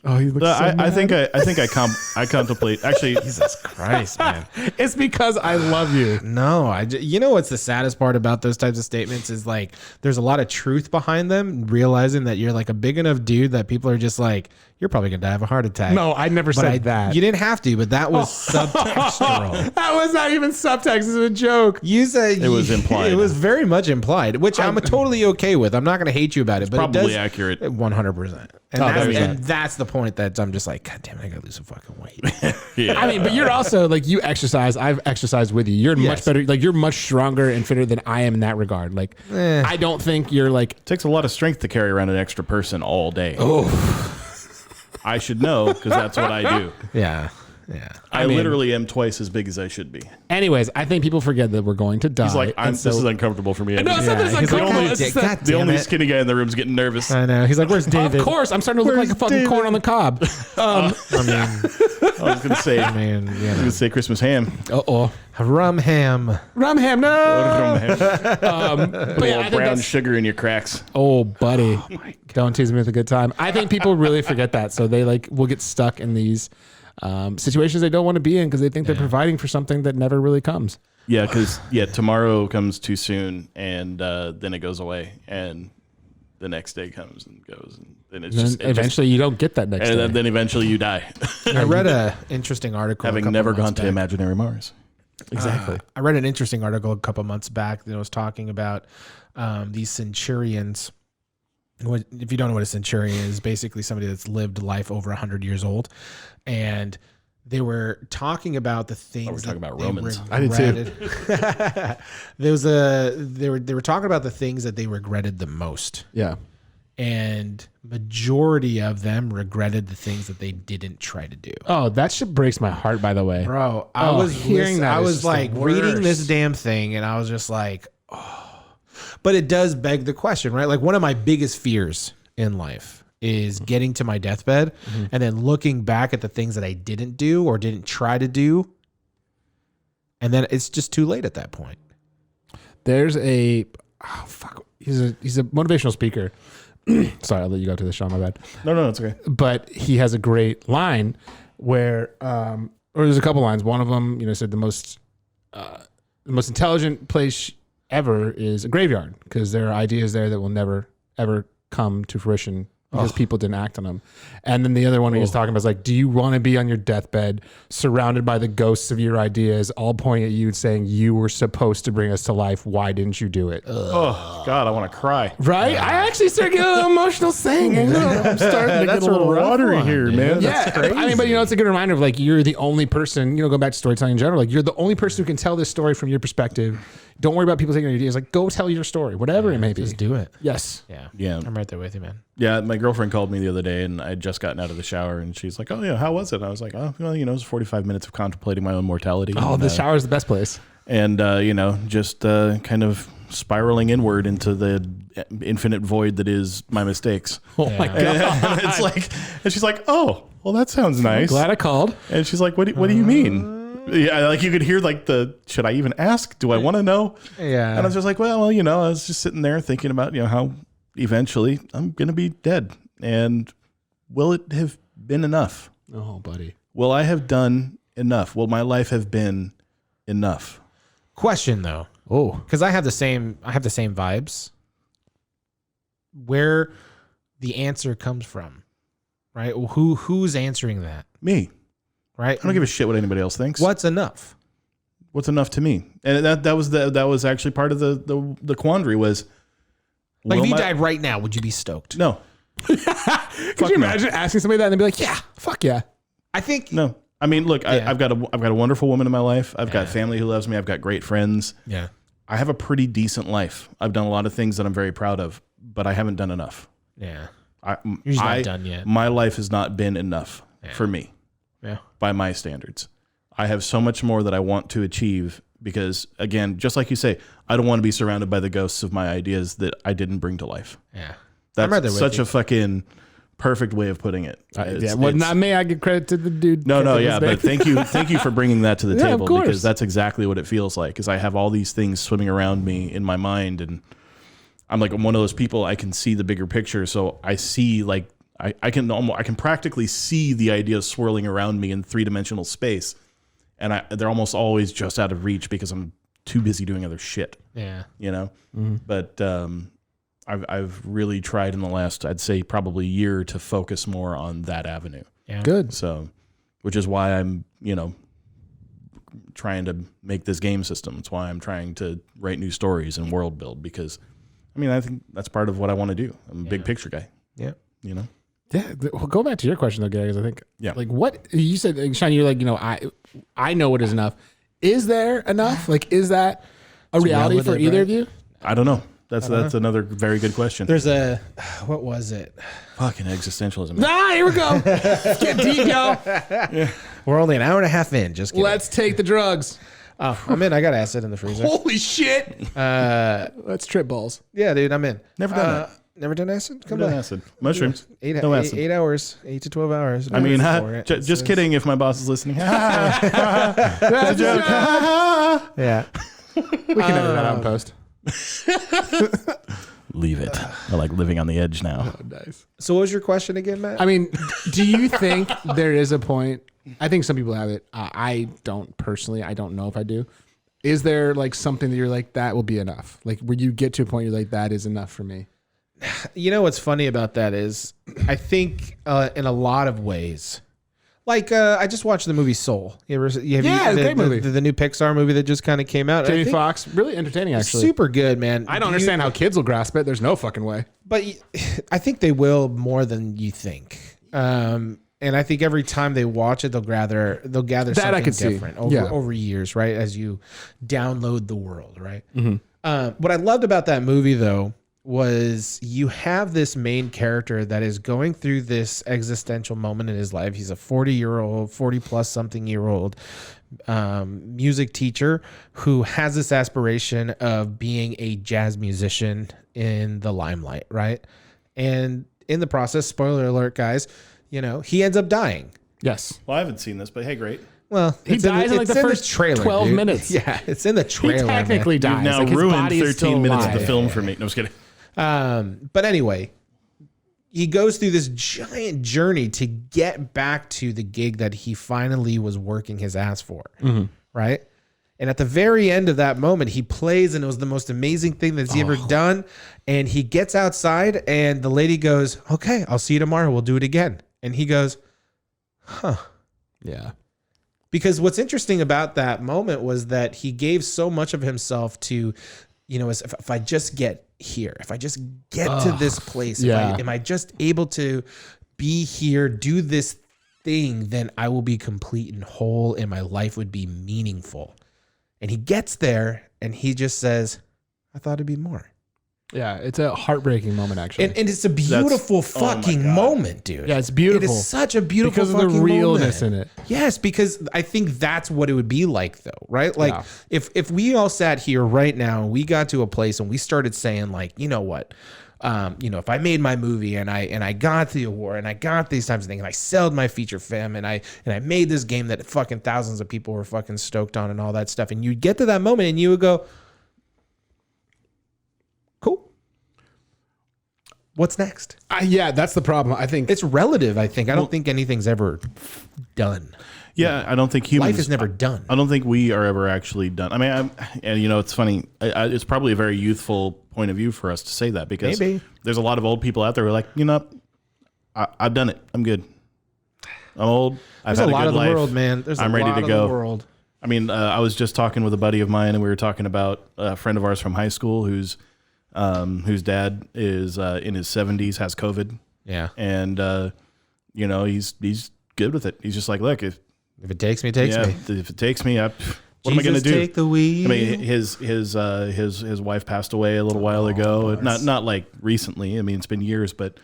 He looks so mad. I think I contemplate. Actually, Jesus Christ, man. It's because I love you. No, you know what's the saddest part about those types of statements is like there's a lot of truth behind them, realizing that you're like a big enough dude that people are just like, you're probably gonna die of a heart attack. No, I never said that. You didn't have to, but that was subtextual. That was not even subtext. It's a joke. You said it was implied. It was very much implied, which I'm totally okay with. I'm not gonna hate you about it, but probably it does, accurate. 100%. And that's the point that I'm just like, God damn it, I gotta lose some fucking weight. Yeah. I mean, but you're also like, you exercise. I've exercised with you. You're much better. Like, you're much stronger and fitter than I am in that regard. Like, I don't think you're like. It takes a lot of strength to carry around an extra person all day. Oh, I should know because that's what I do. Yeah. I literally am twice as big as I should be. anyways, I think people forget that we're going to die. He's like, and this is uncomfortable for me. No, it's not that it's He's like, uncomfortable. God, It's just God that- The damn only it. skinny guy in the room's getting nervous. I know. He's like, where's David? Of course, I'm starting to look like a fucking David? corn on the cob. I mean, I was gonna say, I man, was yeah. gonna say Christmas ham. Uh-oh. Rum ham. Rum ham, no. Ham. But yeah, I think brown that's, sugar in your cracks. oh, buddy. Don't tease me with a good time. I think people really forget that. So they like will get stuck in these situations they don't want to be in because they think they're providing for something that never really comes. Yeah, because tomorrow comes too soon, and then it goes away, and the next day comes and goes, and then it's just Eventually, you don't get that next day. and then eventually you die, I read an interesting article. having never gone to imaginary Mars. Exactly. I read an interesting article a couple months back that was talking about these centurions. If you don't know what a centurion is, basically somebody that's lived life over 100 years old, and they were talking about the things. we're talking about they Romans. I did too. They were talking about the things that they regretted the most, Yeah. and majority of them regretted the things that they didn't try to do. Oh, that shit breaks my heart, by the way. Bro, I Oh, was hearing that I is was just the like reading this worst. damn thing, and I was just like, oh. But it does beg the question, right? Like one of my biggest fears in life is getting to my deathbed and then looking back at the things that I didn't do or didn't try to do, and then it's just too late at that point. There's a he's a motivational speaker. Sorry, I'll let you go to the show. My bad. No, it's okay. But he has a great line where, or there's a couple lines. One of them, said the most intelligent place ever is a graveyard because there are ideas there that will never ever come to fruition because people didn't act on them. And then the other one he was talking about is like, do you want to be on your deathbed surrounded by the ghosts of your ideas all pointing at you saying you were supposed to bring us to life? Why didn't you do it? Oh God, I want to cry. Right? I actually started getting a little emotional saying it. I'm starting to get a little watery here, man. Yeah, I mean, but it's a good reminder of like you're the only person. Go back to storytelling in general. Like you're the only person who can tell this story from your perspective. Don't worry about people taking your ideas. Like go tell your story, whatever it may be. Just do it. Yes. Yeah. I'm right there with you, man. Yeah, my girlfriend called me the other day, and I had just gotten out of the shower, and she's like, "Oh yeah, how was it?" And I was like, "Oh, well, it was 45 minutes of contemplating my own mortality." Oh, and, the shower is the best place. and just kind of spiraling inward into the infinite void that is my mistakes. Oh my god! And it's like, and she's like, "Oh, well, that sounds nice." Glad I called. And she's like, "What do you mean?" Yeah, like you could hear like should I even ask? Do I want to know? Yeah. And I was just like, well, I was just sitting there thinking about, how eventually I'm going to be dead. And will it have been enough? Oh, buddy. Will I have done enough? Will my life have been enough? Question though, Oh, because I have the same vibes. Where the answer comes from, right? Who's answering that, Me. right? I don't give a shit what anybody else thinks. What's enough? What's enough to me? And that was actually part of the quandary was, Like will if you my- died right now, would you be stoked? No, could you imagine asking somebody that and they'd be like, "Yeah, fuck yeah." I think. no. I mean, look, Yeah. I've got a wonderful woman in my life. I've got family who loves me. I've got great friends. Yeah. I have a pretty decent life. I've done a lot of things that I'm very proud of, but I haven't done enough. Yeah. You're just not done yet. My life has not been enough for me Yeah. by my standards. I have so much more that I want to achieve because, again, just like you say, I don't want to be surrounded by the ghosts of my ideas that I didn't bring to life. Yeah. I'm right there That's with such you. a fucking perfect way of putting it. Well, not me. I give credit to the dude. No, yeah, but thank you for bringing that to the Yeah, of table, course. because that's exactly what it feels like. Is I have all these things swimming around me in my mind, and I'm like one of those people. I can see the bigger picture, so I see like I can practically see the ideas swirling around me in 3-dimensional space, and they're almost always just out of reach because I'm too busy doing other shit. Yeah. You know, but I've really tried in the last, I'd say probably year, to focus more on that avenue. Yeah. Good. So, which is why I'm, trying to make this game system. It's why I'm trying to write new stories and world build, because I think that's part of what I want to do. I'm a big picture guy. Yeah. Yeah. Well, go back to your question though, Gary, because I think, Yeah. what you said, Sean, you're like, I know what is enough. Is there enough? Like, is that a reality for either of you? I don't know. That's another very good question. There's what was it? Fucking existentialism. Here we go. Let's get deep, y'all. We're only an hour and a half in. Just kidding. Let's take the drugs. Oh, I'm in. I got acid in the freezer. Holy shit. Let's trip balls. Yeah, dude, I'm in. Never done that. Never done acid? Come Never on. done acid. Mushrooms. No acid. 8 hours. 8 to 12 hours. I mean, For just kidding if my boss is listening. That's a joke. Yeah. We can edit that out in post. Leave it. I like living on the edge now. Nice. So what was your question again, Matt? I mean, do you think there is a point? I think some people have it. I don't personally. I don't know if I do. Is there like something that you're like, that will be enough? Like where you get to a point you're like, that is enough for me? You know what's funny about that is I think in a lot of ways, like I just watched the movie Soul. Great movie. The new Pixar movie that just kind of came out. Jamie Foxx, really entertaining actually. Super good, man. I don't understand how kids will grasp it. There's no fucking way. But I think they will more than you think. And I think every time they watch it, they'll gather That something I could see. different over years, right? As you download the world, right? What I loved about that movie, though, was you have this main character that is going through this existential moment in his life. He's a 40 plus something year old music teacher who has this aspiration of being a jazz musician in the limelight, right? And in the process, spoiler alert, guys, he ends up dying. Yes. Well, I haven't seen this, but hey, great. Well, He dies in like the first 12 minutes. Yeah, it's in the trailer. He technically You've dies. now Like, his ruined body is still 13 minutes of alive. the film for me. No, I was kidding. But anyway, he goes through this giant journey to get back to the gig that he finally was working his ass for. Right. And at the very end of that moment, he plays, and it was the most amazing thing that's he ever done. And he gets outside, and the lady goes, "Okay, I'll see you tomorrow. We'll do it again." And he goes, "Huh." Yeah. Because what's interesting about that moment was that he gave so much of himself to, if I just get here, if I just get to this place, am I just able to be here, do this thing, then I will be complete and whole, and my life would be meaningful. And he gets there, and he just says, "I thought it'd be more." Yeah. It's a heartbreaking moment, actually. And it's a beautiful fucking moment, dude. Yeah, it's beautiful. It is such a beautiful because of the fucking realness moment. in it. Yes, because I think that's what it would be like, though, right? Like Yeah. if we all sat here right now and we got to a place and we started saying, like, you know what, if I made my movie and I got the award and I got these types of things and I sold my feature film and I made this game that fucking thousands of people were fucking stoked on and all that stuff, and you'd get to that moment and you would go, cool. What's next? Yeah, that's the problem. I think It's relative, I think. I don't think anything's ever done. Yeah, I don't think humans. Life is never done. I don't think we are ever actually done. I mean, it's funny. It's probably a very youthful point of view for us to say that, because Maybe. there's a lot of old people out there who are like, I've done it. I'm good. I'm old. I've There's had a lot good of the life. world, man. There's I'm a ready lot to of go. the world. I mean, I was just talking with a buddy of mine, and we were talking about a friend of ours from high school whose dad is in his 70s, has COVID, Yeah. and he's good with it. He's just like, look, if If it takes me, it takes me. if it takes me, what am I going to do? Take the wheel. I mean, his wife passed away a little while ago. Not like recently. I mean, it's been years, but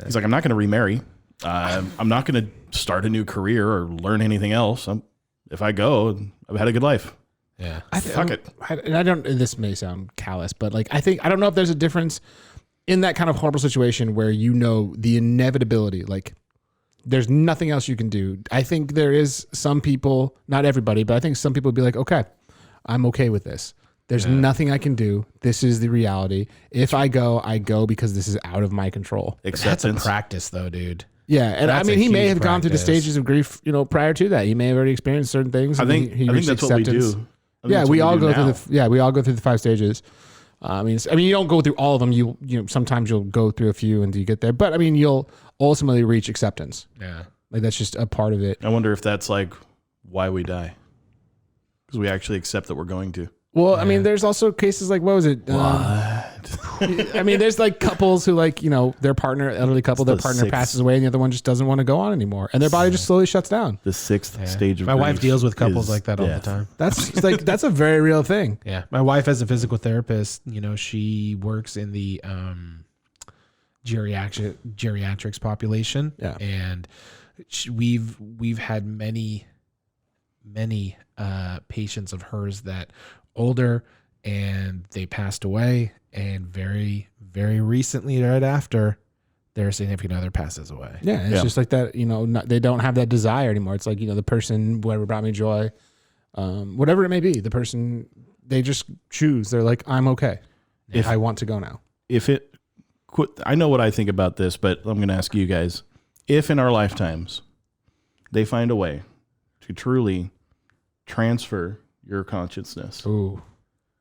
he's like, I'm not going to remarry. I'm not going to start a new career or learn anything else. If I go, I've had a good life. Yeah. Fuck it. and I don't, this may sound callous, but like, I don't know if there's a difference in that kind of horrible situation where you know the inevitability, like there's nothing else you can do. I think there is some people, not everybody, but I think some people would be like, okay, I'm okay with this. There's nothing I can do. This is the reality. If I go because this is out of my control. That's a practice though, dude. Yeah, and That's I mean, a he may huge have gone through the practice. stages of grief, prior to that. He may have already experienced certain things. I think reached that's what we acceptance. do. Yeah, we all go through we all go through the 5 stages. I mean, you don't go through all of them. You sometimes you'll go through a few until you get there. But I mean, you'll ultimately reach acceptance. Yeah. Like that's just a part of it. I wonder if that's like why we die, because we actually accept that we're going to. Well, I mean, there's also cases like, what was it? I mean, there's like couples who like, their partner, elderly couple, their partner passes away and the other one just doesn't want to go on anymore. And their body just slowly shuts down. The 6th stage of my wife grief deals with couples is like that all the death. time. That's a very real thing. Yeah. My wife, as a physical therapist, she works in the geriatrics population. Yeah. And we've had many patients of hers that older and they passed away, and very, very recently, right after, their significant other passes away. Yeah, it's just like that. They don't have that desire anymore. It's like the person, whatever brought me joy, whatever it may be. The person, they just choose. They're like, I'm okay. If I want to go now. I know what I think about this, but I'm going to ask you guys: if in our lifetimes they find a way to truly transfer your consciousness. Ooh.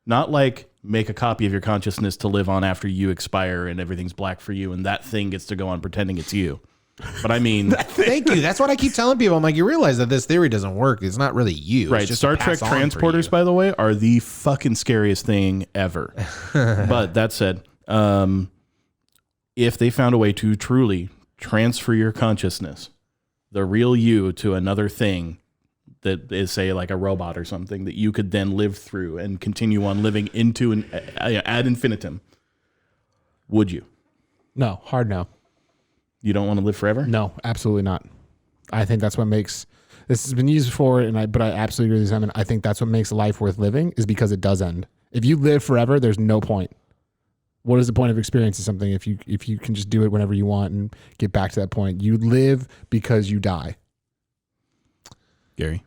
Not like make a copy of your consciousness to live on after you expire and everything's black for you and that thing gets to go on pretending it's you. But I mean... Thank you. That's what I keep telling people. I'm like, you realize that this theory doesn't work. It's not really you. Right. It's just Star Trek transporters, by the way, are the fucking scariest thing ever. But that said, if they found a way to truly transfer your consciousness, the real you, to another thing, that is, say, like a robot or something that you could then live through and continue on living into ad infinitum, would you? No, hard no. You don't want to live forever? No, absolutely not. I think that's what makes, this has been used before, but I absolutely agree with Simon. I think that's what makes life worth living, is because it does end. If you live forever, there's no point. What is the point of experiencing something if you can just do it whenever you want and get back to that point? You live because you die. Gary?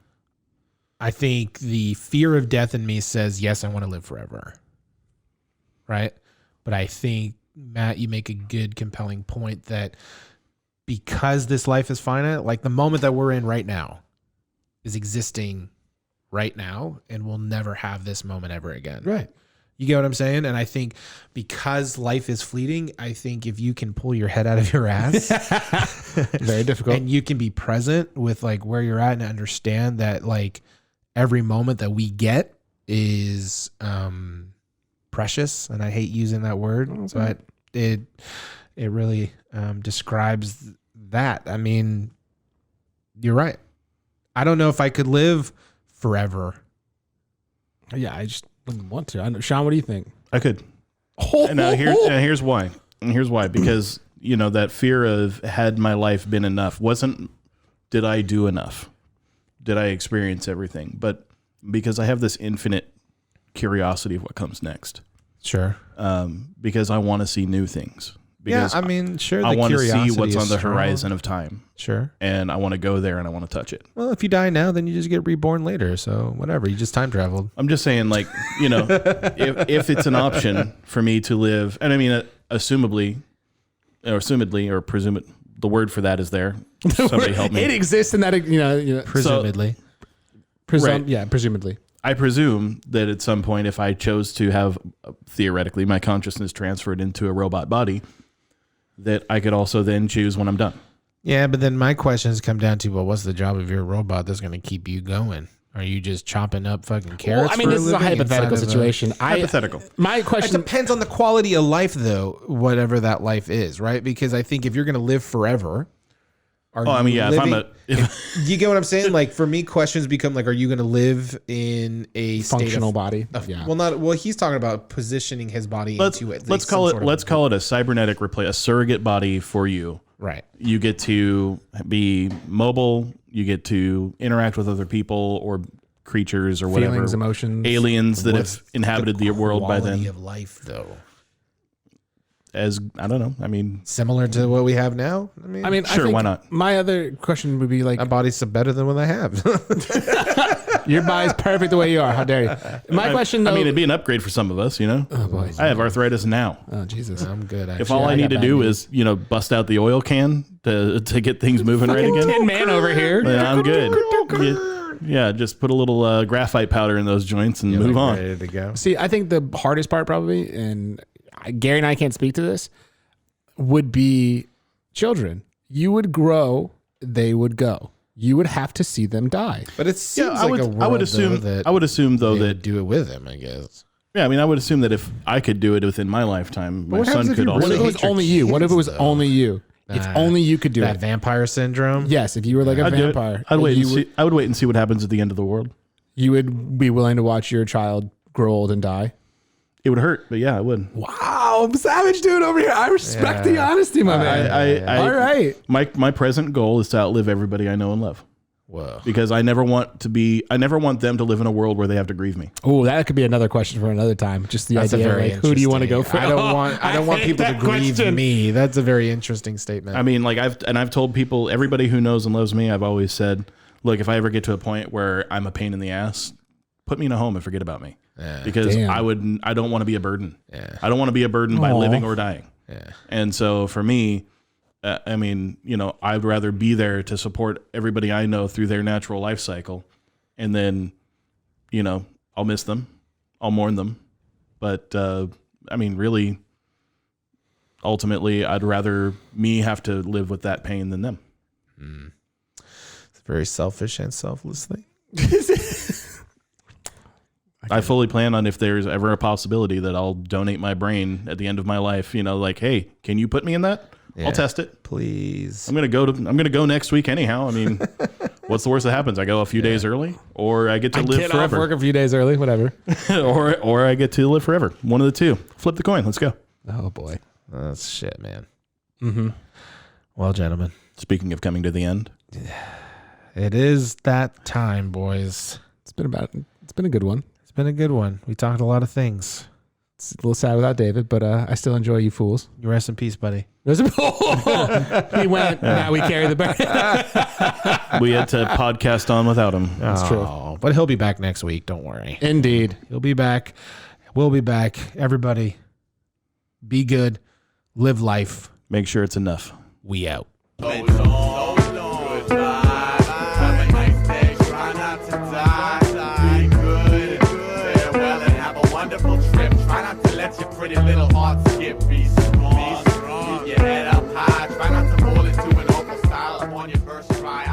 I think the fear of death in me says, yes, I want to live forever. Right? But I think, Matt, you make a good, compelling point that because this life is finite, like the moment that we're in right now is existing right now, and we'll never have this moment ever again. Right. You get what I'm saying? And I think because life is fleeting, I think if you can pull your head out of your ass Very difficult. and you can be present with like where you're at and understand that like every moment that we get is precious. And I hate using that word, but it really describes that. I mean, you're right. I don't know if I could live forever. Yeah, I just wouldn't want to. I know, Sean, what do you think? I could. And here's why. And here's why. Because, that fear of had my life been enough did I do enough? Did I experience everything? But because I have this infinite curiosity of what comes next. Sure. Because I want to see new things. Because I mean, sure. I want to see curiosity what's is on the strong. horizon of time. Sure. And I want to go there and I want to touch it. Well, if you die now, then you just get reborn later. So whatever, you just time traveled. I'm just saying, like, if it's an option for me to live, and I mean, assumedly, or presumably, the word for that is there. Somebody help me. It exists in that, Presumably. Right. Yeah, presumably. I presume that at some point, if I chose to have, theoretically, my consciousness transferred into a robot body, that I could also then choose when I'm done. Yeah, but then my questions come down to, well, what's the job of your robot that's going to keep you going? Are you just chopping up fucking carrots? Well, I mean, for this is a living hypothetical inside of situation. Hypothetical. My It question. depends on the quality of life, though, whatever that life is, right? Because I think if you're going to live forever, Oh, I mean, yeah. if you get what I'm saying? Like for me, questions become like, are you going to live in a Functional state body. yeah. Well, he's talking about positioning his body into it. Let's call it a cybernetic a surrogate body for you. Right. You get to be mobile. You get to interact with other people or creatures or whatever. Feelings, emotions. Aliens that have inhabited the world by then. Quality of life, though. as I don't know. I mean, Similar to what we have now. I mean, I sure, think why not? My other question would be like, my body's better than what I have. your body's perfect the way you are. How dare you? My question, though. I mean, it'd be an upgrade for some of us, you know. Oh boy. I have arthritis now. Oh Jesus. I'm good. If all I need to do is, bust out the oil can to get things moving right again, Tin Man over here. then I'm good. Yeah, just put a little graphite powder in those joints and move on. Ready to go. See, I think the hardest part probably, and Gary and I can't speak to this, would be children. You would grow, they would go. You would have to see them die. But it seems I would, like a world I would assume. that I would assume though they that would do it with him. I guess. yeah, I mean, I would assume that if I could do it within my lifetime, my what happens son if could you also. What if it really was hate your only you? What if it was kids, though? only you? If only you could do That it. vampire syndrome. Yes, if you were like a I'd do it. vampire, I'd wait and you see. I would wait and see what happens at the end of the world. you would be willing to watch your child grow old and die. It would hurt, but yeah, I would. Wow, savage dude over here. I respect the honesty, my man. All right. My present goal is to outlive everybody I know and love. Whoa. Because I never want them to live in a world where they have to grieve me. Oh, that could be another question for another time. Just the That's a idea, very like, who do you want to go interesting- for? I don't want hate people to that grieve question. me. That's a very interesting statement. I mean, like I've told people, everybody who knows and loves me, I've always said, look, if I ever get to a point where I'm a pain in the ass, put me in a home and forget about me. Because Damn. I don't want to be a burden. Yeah. I don't want to be a burden by Aw. living or dying. Yeah. And so for me, I mean, I'd rather be there to support everybody I know through their natural life cycle. And then, I'll miss them. I'll mourn them. But, I mean, really, ultimately, I'd rather me have to live with that pain than them. It's a very selfish and selfless thing. I fully plan on, if there's ever a possibility, that I'll donate my brain at the end of my life. Like, hey, can you put me in that? Yeah. I'll test it. Please. I'm gonna go next week anyhow. I mean, what's the worst that happens? I go a few days early, or I get to live Get off forever, work a few days early, whatever. or I get to live forever. One of the two. Flip the coin. Let's go. Oh boy. That's shit, man. Mm-hmm. Well, gentlemen, Speaking of coming to the end, it is that time, boys. It's been a good one. It's been a good one. We talked a lot of things. It's a little sad without David, but I still enjoy you fools. You rest in peace, buddy. He went. Now we carry the burden. we had to podcast on without him. That's true. Oh, but he'll be back next week. Don't worry. Indeed. He'll be back. We'll be back. Everybody, be good. Live life. Make sure it's enough. We out. Pretty little heart skip, be strong. Keep your head up high. Try not to fall into an awful style on your first try.